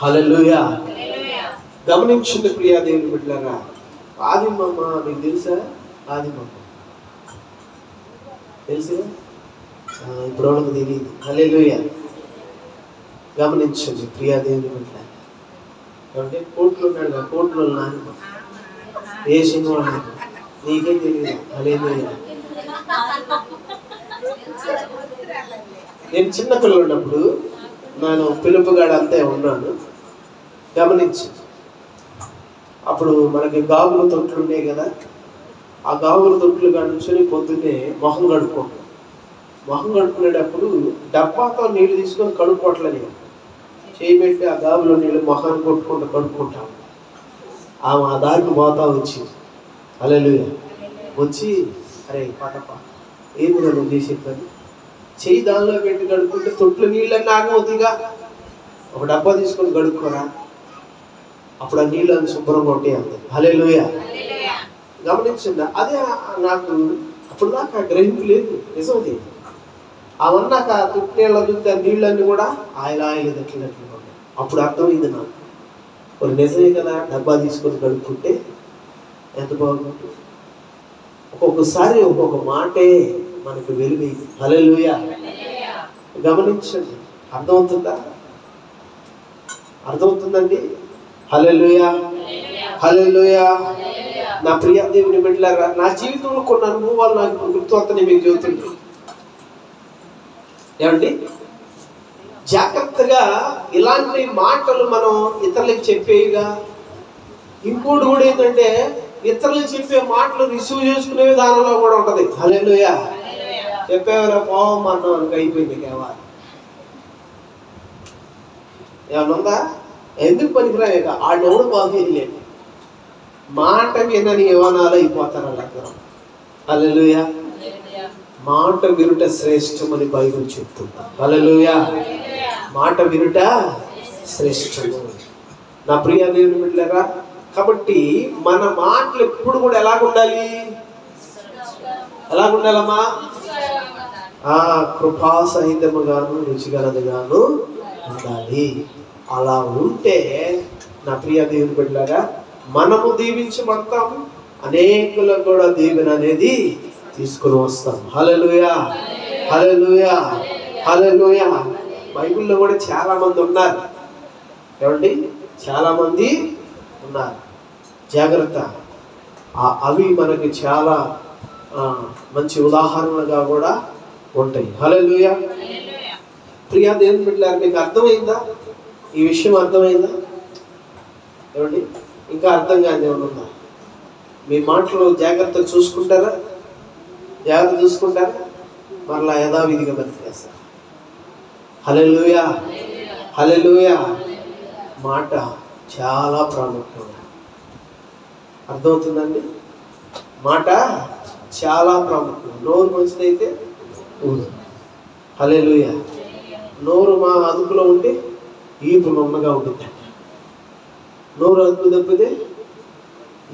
A: హల్లెలూయా. గమనించండి ప్రియా దేవుని బిడ్డలారా, ఆదిమమ్మ మీకు తెలుసా? ఆదిమమ్మ తెలుసుగా, ఇప్పుడు వాళ్ళకి తెలియదు. హల్లెలూయా. గమనించండి ప్రియా దేవుని బిడ్డలారా, అంటే కోట్లు ఉన్నాడు కదా, కోట్లు నాన్న ఏ సినిమా నీకే తెలియదు. హల్లెలూయా. నేను చిన్న పిల్లలు ఉన్నప్పుడు నేను పిలుపుగాడు అంతే ఉన్నాను. గమనించి అప్పుడు మనకి గాగుల తొట్లు ఉన్నాయి కదా, ఆ గాగుల తొట్లు నుంచొని పొద్దున్నే మొహం కడుక్కుంటాం. మొహం కడుక్కునేటప్పుడు డబ్బాతో నీళ్ళు తీసుకొని కడుక్కోవట్లేదు, చేయబెట్టి ఆ గాబులో నీళ్ళు మొహాన్ని కడుక్కుంటాం. ఆమె ఆ దారికి పోతా వచ్చింది. హల్లెలూయా. వచ్చి అరే పాటప్ప ఏంది నువ్వు చేసే పని, చెయ్యి దానిలో పెట్టి కడుక్కుంటే తొట్లు నీళ్ళన్నీ ఆగవుతుందిగా, ఒక డబ్బా తీసుకొని కడుక్కోరా, అప్పుడు ఆ నీళ్ళు అని శుభ్రంగా ఉంటాయి అంది. హల్లెలూయా. గమనించిందా? అదే నాకు అప్పుడు దాకా గ్రహింపు లేదు. నిజమది అవన్నాక తొట్టు నీళ్ళ చూస్తే ఆ నీళ్ళన్నీ కూడా ఆయిల్ దట్టినట్లు ఉంటాయి. అప్పుడు అర్థమైంది నాకు, ఒక నిజమే కదా, డబ్బా తీసుకొని కడుక్కుంటే ఎంత బాగుంటుంది. ఒక్కొక్కసారి ఒక్కొక్క మాటే మనకు వెలుగైంది. హల్లెలూయా. గమనించండి, అర్థమవుతుందా? అర్థమవుతుందండి? హల్లెలూయా. హల్లెలూయా. నా ప్రియ దేవుని బిడ్డలారా, నా జీవితంలో కొన్ని అనుభవాలు నాకు గుర్తొస్తున్నాయి, మీకు చెబుతుంది. ఏమండి జాగ్రత్తగా ఇలాంటి మాటలు మనం ఇతరులకు చెప్పేవిగా. ఇంకోటి కూడా ఏంటంటే ఇతరులకు చెప్పే మాటలు రిసీవ్ చేసుకునే విధానంలో కూడా ఉంటది. హల్లెలూయా. చెప్పేవారా పోవం అన్నాం అయిపోయింది. కేవలం ఏమన్నా ఉందా? ఎందుకు పనికిరాయి ఆడెవడు బాగేయలేదు, మాట వినని యవనాలు అయిపోతారు వాళ్ళందరం. హల్లెలూయా. మాట వినుట శ్రేష్టమని బైబిల్ చెప్తుంది. హల్లెలూయా. మాట వినుట శ్రేష్టము. నా ప్రియ దేవుని బిడ్డలారా, కాబట్టి మన మాటలు ఎప్పుడు కూడా ఎలాగుండాలి? ఎలాగుండాలమ్మా? కృపా సహితముగాను రుచిగలదుగాను ఉండాలి. అలా ఉంటే నా ప్రియ దేవుని బిడ్డలారా, మనము దీవించబడతాము, అనేకులకు కూడా దీవెన అనేది తీసుకుని వస్తాం. హల్లెలూయా. హల్లెలూయా. హల్లెలూయా. బైబిల్లో కూడా చాలా మంది ఉన్నారు. ఏమండి? చాలా మంది ఉన్నారు. జాగ్రత్త. అవి మనకి చాలా మంచి ఉదాహరణగా కూడా ఉంటాయి. హల్లెలూయా. ప్రియా దేవుని బిడ్డలారా, మీకు అర్థమైందా? ఈ విషయం అర్థమైందా? ఏమండి? ఇంకా అర్థం కాని ఏమన్నా ఉందా? మీ మాటలు జాగ్రత్త చూసుకుంటారా? జాగ్రత్త చూసుకుంటారా? మరలా యథావిధిగా బతికేస్తారు. హల్లెలూయా. హల్లెలూయా. మాట చాలా ప్రాముఖ్యం. అర్థమవుతుందండి? మాట చాలా ప్రాముఖ్యం. నోరు మంచిదైతే ఊరు. హల్లెలూయా. నోరు మా అదుపులో ఉంటే ఈపు నమ్మగా ఉంటుంది. నోరు అదుపు తప్పితే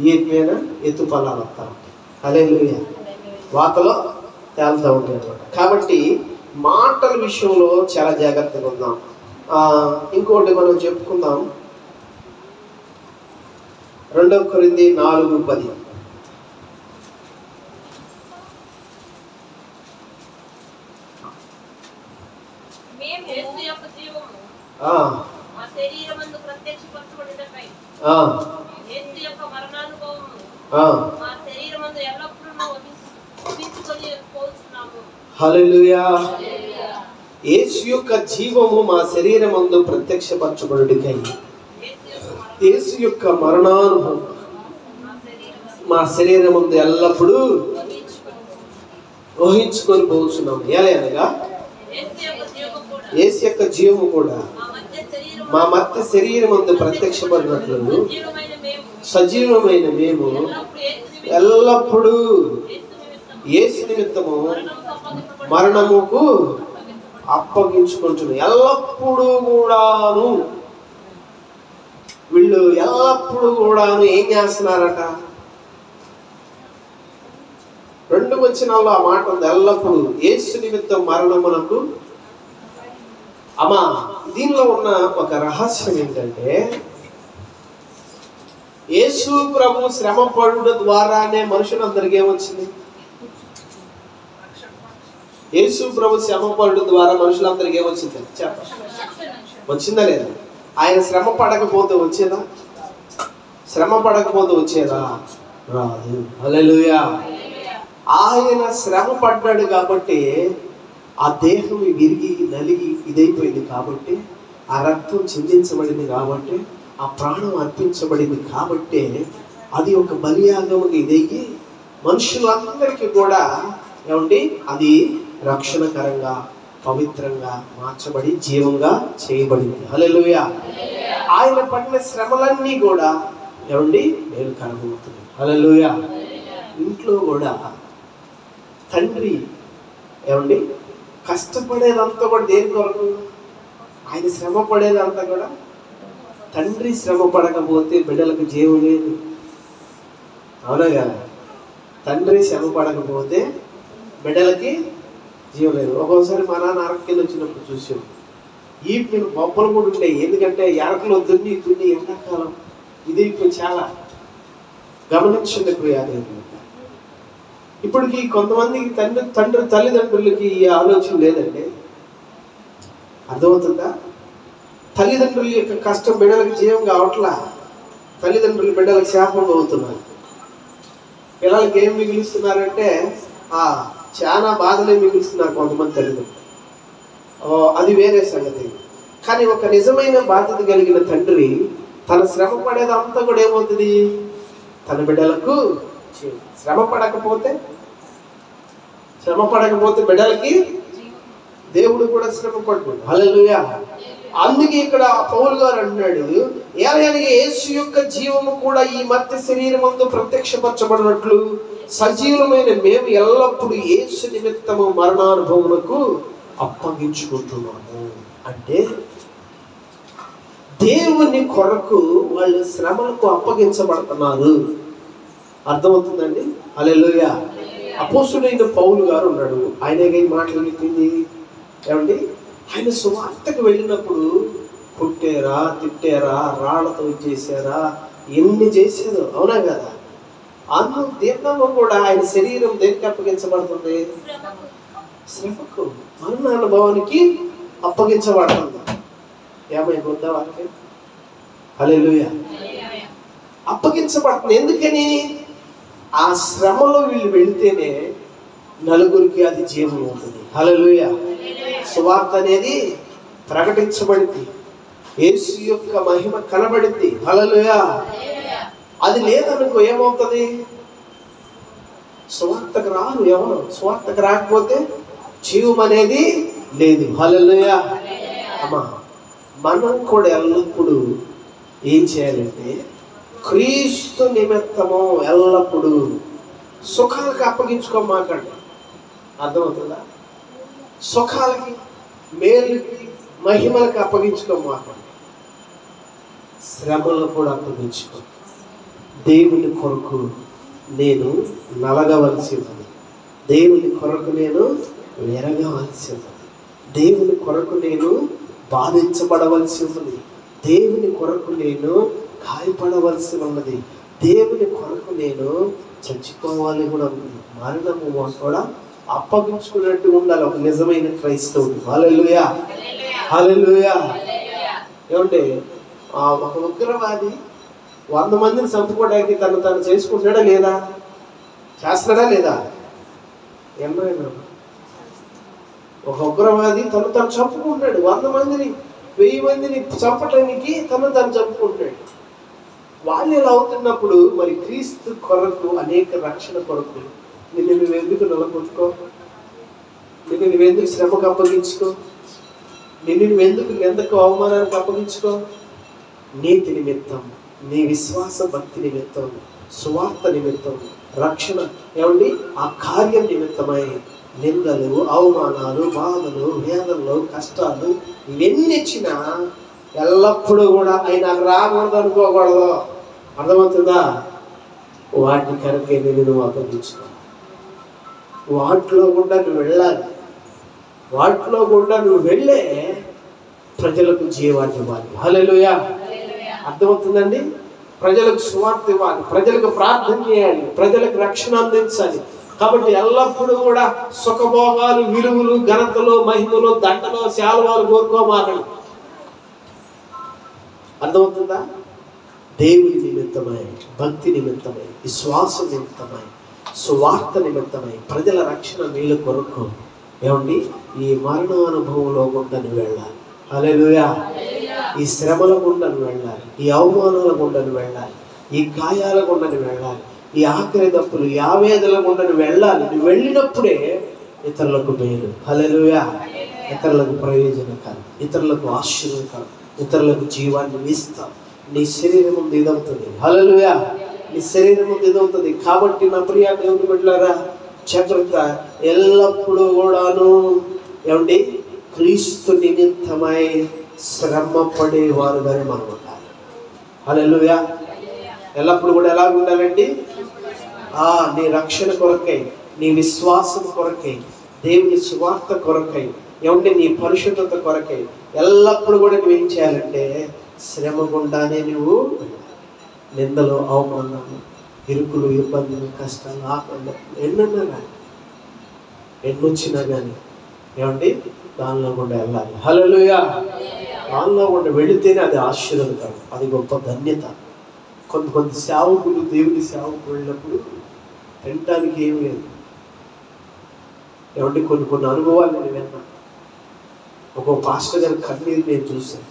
A: ఈపు మీద ఎత్తు పల్లాలు వస్తా ఉంటాయి. హల్లెలూయా. వాతలో తేలుతూ ఉంటాయి అన్నమాట. కాబట్టి మాటల విషయంలో చాలా జాగ్రత్తగా ఉందాం. ఇంకోటి మనం చెప్పుకుందాం. 2 కొరింథీ 4:10. హల్లెలూయా. యేసు యొక్క జీవము మా శరీరమందు ప్రత్యక్షపరచబడుటకై యేసు యొక్క మరణానుభవం మా శరీరమందు ఎల్లప్పుడూ వహించుకొని పోతున్నాము. ఎలా అనగా యేసు యొక్క జీవము కూడా మా మధ్య శరీరమందు ప్రత్యక్షపడినట్లు సజీవమైన మేము ఎల్లప్పుడూ యేసు నిమిత్తము మరణముకు అప్పగించుకుంటున్నాం. ఎల్లప్పుడూ కూడాను వీళ్ళు ఎల్లప్పుడూ కూడాను ఏం చేస్తున్నారట? 2 వచనాల్లో ఆ మాట ఉంది, ఎల్లప్పుడూ యేసు నిమిత్తం మరణమునకు. అమ్మా, దీనిలో ఉన్న ఒక రహస్యం ఏంటంటే, యేసు ప్రభు శ్రమ పడుట ద్వారానే మనుషులందరికీ ఏమొచ్చింది? యేసు ప్రభు శ్రమ పడుట ద్వారా మనుషులందరికీ ఏమొచ్చింది? వచ్చిందా లేదా? ఆయన శ్రమ పడకపోతే వచ్చేదా? శ్రమ పడకపోతే వచ్చేదా? రాదు. హల్లెలూయా. ఆయన శ్రమ పడ్డాడు కాబట్టి ఆ దేహం విరిగి నలిగి ఇదైపోయింది కాబట్టి, ఆ రక్తం చిందించబడింది కాబట్టి, ఆ ప్రాణం అర్పించబడింది కాబట్టి, అది ఒక బలియాగముగా ఇదయ్యి మనుషులందరికీ కూడా ఏమండి అది రక్షణకరంగా పవిత్రంగా మార్చబడి జీవంగా చేయబడింది. హల్లెలూయా. ఆయన పడిన శ్రమలన్నీ కూడా ఏమండి మేలుకరమవుతుంది. హల్లెలూయా. ఇంట్లో కూడా తండ్రి ఏమండి కష్టపడేదంతా కూడా దేని కొరకు? ఆయన శ్రమ పడేదంతా కూడా. తండ్రి శ్రమ పడకపోతే బిడ్డలకు జీవం లేదు. అవునా కదా? తండ్రి శ్రమ పడకపోతే బిడ్డలకి జీవం లేదు. ఒక్కోసారి మా నాన్న అరకెళ్ళి వచ్చినప్పుడు చూసాం, ఈ నేను బొబ్బలు కూడా ఉంటాయి. ఎందుకంటే ఎరకలో దున్ని ఎండాకాలం ఇది ఇప్పుడు చాలా గమనించండి ప్రియాదేవి. ఇప్పటికి కొంతమందికి తల్లిదండ్రులకి ఈ ఆలోచన లేదండి. అర్థమవుతుందా? తల్లిదండ్రుల యొక్క కష్టం బిడ్డలకు జీవం కావట్లా. తల్లిదండ్రులు బిడ్డలకు శాపం అవుతున్నారు. పిల్లలకి ఏం మిగిలిస్తున్నారంటే చాలా బాధలే మిగిలిస్తున్నారు కొంతమంది తల్లిదండ్రులు. అది వేరే సంగతి. కానీ ఒక నిజమైన బాధ్యత కలిగిన తండ్రి తన శ్రమ పడేదంతా కూడా ఏమవుతుంది? తన బిడ్డలకు. శ్రమ పడకపోతే బిడ్డలకి దేవుడు కూడా శ్రమ పడుతుంది. హల్లెలూయా. అందుకే ఇక్కడ పౌలు గారు అంటున్నాడు, ఏలయనగా యేసు యొక్క జీవము కూడా ఈ మధ్య శరీరమందు ప్రత్యక్షపరచబడినట్లు సజీవమైన మేము ఎల్లప్పుడూ యేసు నిమిత్తము మరణానుభవమునకు అప్పగించుకుంటున్నాము. అంటే దేవుని కొరకు వాళ్ళు శ్రమలకు అప్పగించబడుతున్నారు. అర్థమవుతుందండి? హల్లెలూయా. అపోస్తుడైన పౌలు గారు ఉన్నాడు. ఆయనగా ఈ మాటలు చెప్పింది ఏమండి? ఆయన సువార్తకు వెళ్ళినప్పుడు కొట్టారా, తిట్టారా, రాళ్లతో చేశారా, ఎన్ని చేశారు. అవునా కదా? అన్ను దీర్ఘంగా కూడా ఆయన శరీరం దేనికి అప్పగించబడుతుంది? శ్రమకు, మరణానుభవానికి అప్పగించబడుతుంది. ఏమైపోద్దా వాక్యం? హల్లెలూయా. అప్పగించబడుతుంది. ఎందుకని? ఆ శ్రమలో వీళ్ళు వెళితేనే నలుగురికి అది జీవం అవుతుంది. హల్లెలూయా. సువార్త అనేది ప్రకటించబడింది. యేసు యొక్క మహిమ కనబడింది. హల్లెలూయా. అది లేదనుకో ఏమవుతుంది? సువార్తకు రారు ఎవరు. సువార్తకు రాకపోతే జీవం అనేది లేదు. హల్లెలూయా. అమ్మా, మనం కూడా ఎల్లప్పుడూ ఏం చేయాలంటే క్రీస్తు నిమిత్తము ఎల్లప్పుడూ సుఖాలకు అప్పగించుకోమాకండి. అర్థమవుతుందా? సుఖాలకి, మేలుకి, మహిమలకు అప్పగించుకోమాకండి. శ్రమలు కూడా అప్పగించుకో. దేవుని కొరకు నేను నలగవలసి ఉన్నది. దేవుని కొరకు నేను వెరగవలసి ఉన్నది. దేవుని కొరకు నేను బాధించబడవలసి ఉన్నది. దేవుని కొరకు నేను గాయపడవలసి ఉన్నది. దేవుని కొరకు నేను చచ్చిపోవాలి కూడా ఉంది. మరణము కూడా అప్పగించుకున్నట్టు ఉండాలి ఒక నిజమైన క్రైస్తవుడు. హల్లెలూయా. హల్లెలూయా. ఏమంటే ఒక ఉగ్రవాది 100 మందిని చంపుకోవడానికి తను చేసుకుంటున్నాడా లేదా? చేస్తున్నాడా లేదా? ఏమైనా ఒక ఉగ్రవాది తను చంపుకుంటున్నాడు. 100 మందిని 1000 మందిని చంపటానికి తను చంపుకుంటున్నాడు. వాళ్ళు ఇలా అవుతున్నప్పుడు మరి క్రీస్తు కొరకు అనేక రక్షణ కొరకు నిన్ను నువ్వెందుకు నిలబొట్టుకో? నిన్ను నువ్వెందుకు శ్రమకు అప్పగించుకో? నిన్ను నువ్వెందుకు నిందకు అవమానానికి అప్పగించుకో? నీతి నిమిత్తం, నీ విశ్వాస భక్తి నిమిత్తం, సువార్త నిమిత్తం, రక్షణ ఏమండి ఆ కార్యం నిమిత్తమై నిందలు, అవమానాలు, బాధలు, వేదనలు, కష్టాలు ఇవన్నీ ఇచ్చినా ఎల్లప్పుడూ కూడా అవి నాకు రాకూడదు అనుకోకూడదు. అర్థమవుతుందా? వాటి కనుకే నువ్వు అప్పగించుకో. వాటిలో కూడా నువ్వు వెళ్ళాలి. వాటిలో కూడా నువ్వు వెళ్ళే ప్రజలకు జీవాన్ని ఇవ్వాలి. హల్లెలూయా. అర్థమవుతుందండి? ప్రజలకు సువార్త ఇవ్వాలి, ప్రజలకు ప్రార్థన చేయాలి, ప్రజలకు రక్షణ అందించాలి. కాబట్టి ఎల్లప్పుడూ కూడా సుఖభోగాలు, విలువలు, ఘనతలు, మహిమలు, దండలు, శాలువాలు కోరుకోమాకండి. అర్థమవుతుందా? దేవుని నిమిత్తమై, భక్తి నిమిత్తమై, విశ్వాసం నిమిత్తమై, సువార్త నిమిత్తమై, ప్రజల రక్షణ మేలు కొరకు ఏమండి ఈ మరణ అనుభవంలో గుండా నువ్వు వెళ్ళాలి. హల్లెలూయా. ఈ శ్రమల గుండా నువ్వు వెళ్ళాలి, ఈ అవమానాల గుండా నువ్వు వెళ్ళాలి, ఈ గాయాల గుండా నువ్వు వెళ్ళాలి, ఈ ఆఖరి దప్పులు, ఈ ఆవేదనల గుండా నువ్వు వెళ్ళాలి. నువ్వు వెళ్ళినప్పుడే ఇతరులకు మేలు. హల్లెలూయా. ఇతరులకు ప్రయోజనకరం, ఇతరులకు ఆశీర్వాదకరం, ఇతరులకు జీవాన్ని ఇస్తాం. నీ శరీరం ముందు ఇదవుతుంది. హల్లెలూయా. నీ శరీరం ముందు ఇదవుతుంది. కాబట్టి నా ప్రియ దేవుని బిడ్డలారా, జాగ్రత్త. ఎల్లప్పుడూ కూడాను ఏమండి క్రీస్తు నిమిత్తమై శ్రమ పడేవారుగానే మనం ఉండాలి. హల్లెలూయా. ఎల్లప్పుడు కూడా ఎలా ఉండాలండి? నీ రక్షణ కొరకై, నీ విశ్వాసం కొరకై, దేవుని సువార్త కొరకై, ఏమంటే నీ పరిశుద్ధత కొరకై ఎల్లప్పుడు కూడా నువ్వేం చేయాలంటే శ్రమ గుండానే నువ్వు నిందలు, అవమానాలు, ఇరుకులు, ఇబ్బందులు, కష్టాలు, ఆపండి ఎన్నన్నా కానీ ఎన్నొచ్చినా కానీ ఏమండి దానిలో కూడా వెళ్ళాలి. హల్లెలూయా. దానిలో కూడా వెళితేనే అది ఆశీర్వాదకరం, అది గొప్ప ధన్యత. కొంత సేవకులు దేవుని సేవకు వెళ్ళినప్పుడు తినటానికి ఏమి లేదు. ఏమంటే కొన్ని అనుభవాలు నేను విన్నా. ఒక పాస్టర్ గారి కన్నీరు నేను చూశాను.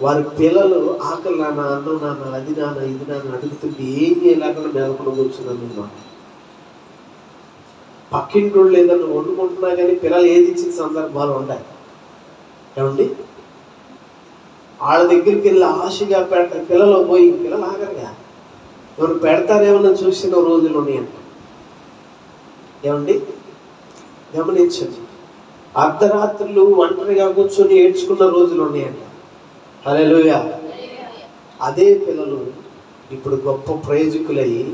A: వారి పిల్లలు ఆకలి నాన్న, అన్నం నాన్న, అది నాన్న, ఇది నాన్న అడుగుతుంటే ఏం చేయలేకుండా మేలకుండా కూర్చున్నాను. పక్కింటి వాళ్ళు ఏదన్నా వండుకుంటున్నా కానీ పిల్లలు ఏది ఇచ్చిన సందర్భాలు ఉంటాయి. ఏమండి వాళ్ళ దగ్గరికి వెళ్ళి ఆశగా పెడతారు. పిల్లలు పోయి పిల్లలు ఆగరుగా ఎవరు పెడతారేమన్నా చూసిన రోజులు ఉన్నాయంట. ఏమండి గమనించండి. అర్ధరాత్రులు ఒంటరిగా కూర్చొని ఏడ్చుకున్న రోజులు ఉన్నాయంట. హల్లెలూయా. అదే పిల్లలు ఇప్పుడు గొప్ప ప్రయోజకులయ్యి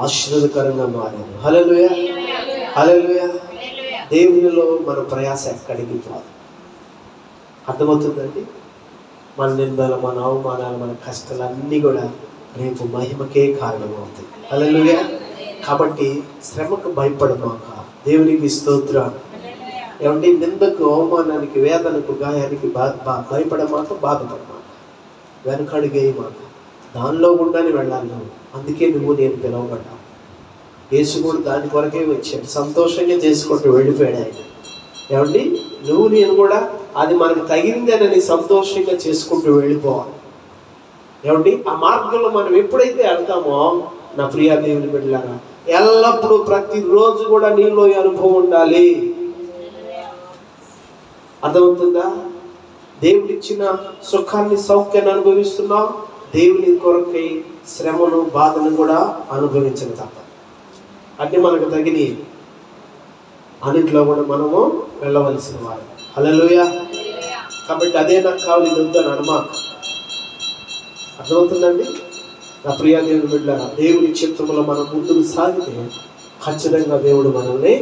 A: ఆశీర్వాదకరంగా మారారు. హల్లెలూయా. హల్లెలూయా. దేవునిలో మన ప్రయాస ఎక్కడికి కాదు. అర్థమవుతుందండి? మన నిందలు, మన అవమానాలు, మన కష్టాలు అన్నీ కూడా రేపు మహిమకే కారణమవుతాయి. హల్లెలూయా. కాబట్టి శ్రమకు భయపడమాక. దేవునికి స్తోత్రాలు. ఏమంటే నిందకు, అవమానానికి, వేదనకు, గాయానికి భయపడమాక, బాధపడమాక, వెనకడుగేయమాక. దానిలో గుండానే వెళ్ళాలి నువ్వు. అందుకే నువ్వు నేను పిలవబడ్డా. యేసు కూడా దాని కొరకే వచ్చాడు. సంతోషంగా చేసుకుంటూ వెళ్ళిపోయాడు ఆయన. ఏమండి నువ్వు నేను కూడా అది మనకు తగిలిందేనని సంతోషంగా చేసుకుంటూ వెళ్ళిపోవాలి. ఏమండి ఆ మార్గంలో మనం ఎప్పుడైతే వెళ్తామో నా ప్రియ దేవుని బిడ్డలారా, ఎల్లప్పుడూ ప్రతిరోజు కూడా నీలో అనుభవం ఉండాలి. అర్థమవుతుందా? దేవుడిచ్చిన సుఖాన్ని, సౌఖ్యాన్ని అనుభవిస్తున్నాం. దేవుని కొరకై శ్రమను, బాధను కూడా అనుభవించిన తప్ప అన్ని మనకు తగిలి అన్నింటిలో కూడా మనము వెళ్ళవలసిన వారు. హల్లెలూయా. కాబట్టి అదే నాకు కావాలి, ఇది వద్దని అనమాట. అర్థమవుతుందండి? నా ప్రియ దేవుని బిడ్డలారా, దేవుని చిత్తంలో మనం ముందుకు సాగితే ఖచ్చితంగా దేవుడు మనల్ని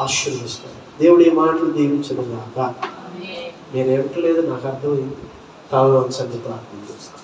A: ఆశీర్వదిస్తాడు. దేవుడు ఈ మాటలు దీవించడం కాక నేనేమిటలేదు నాకు అర్థమైంది. తాను సంగతి ప్రార్థన చేస్తాను.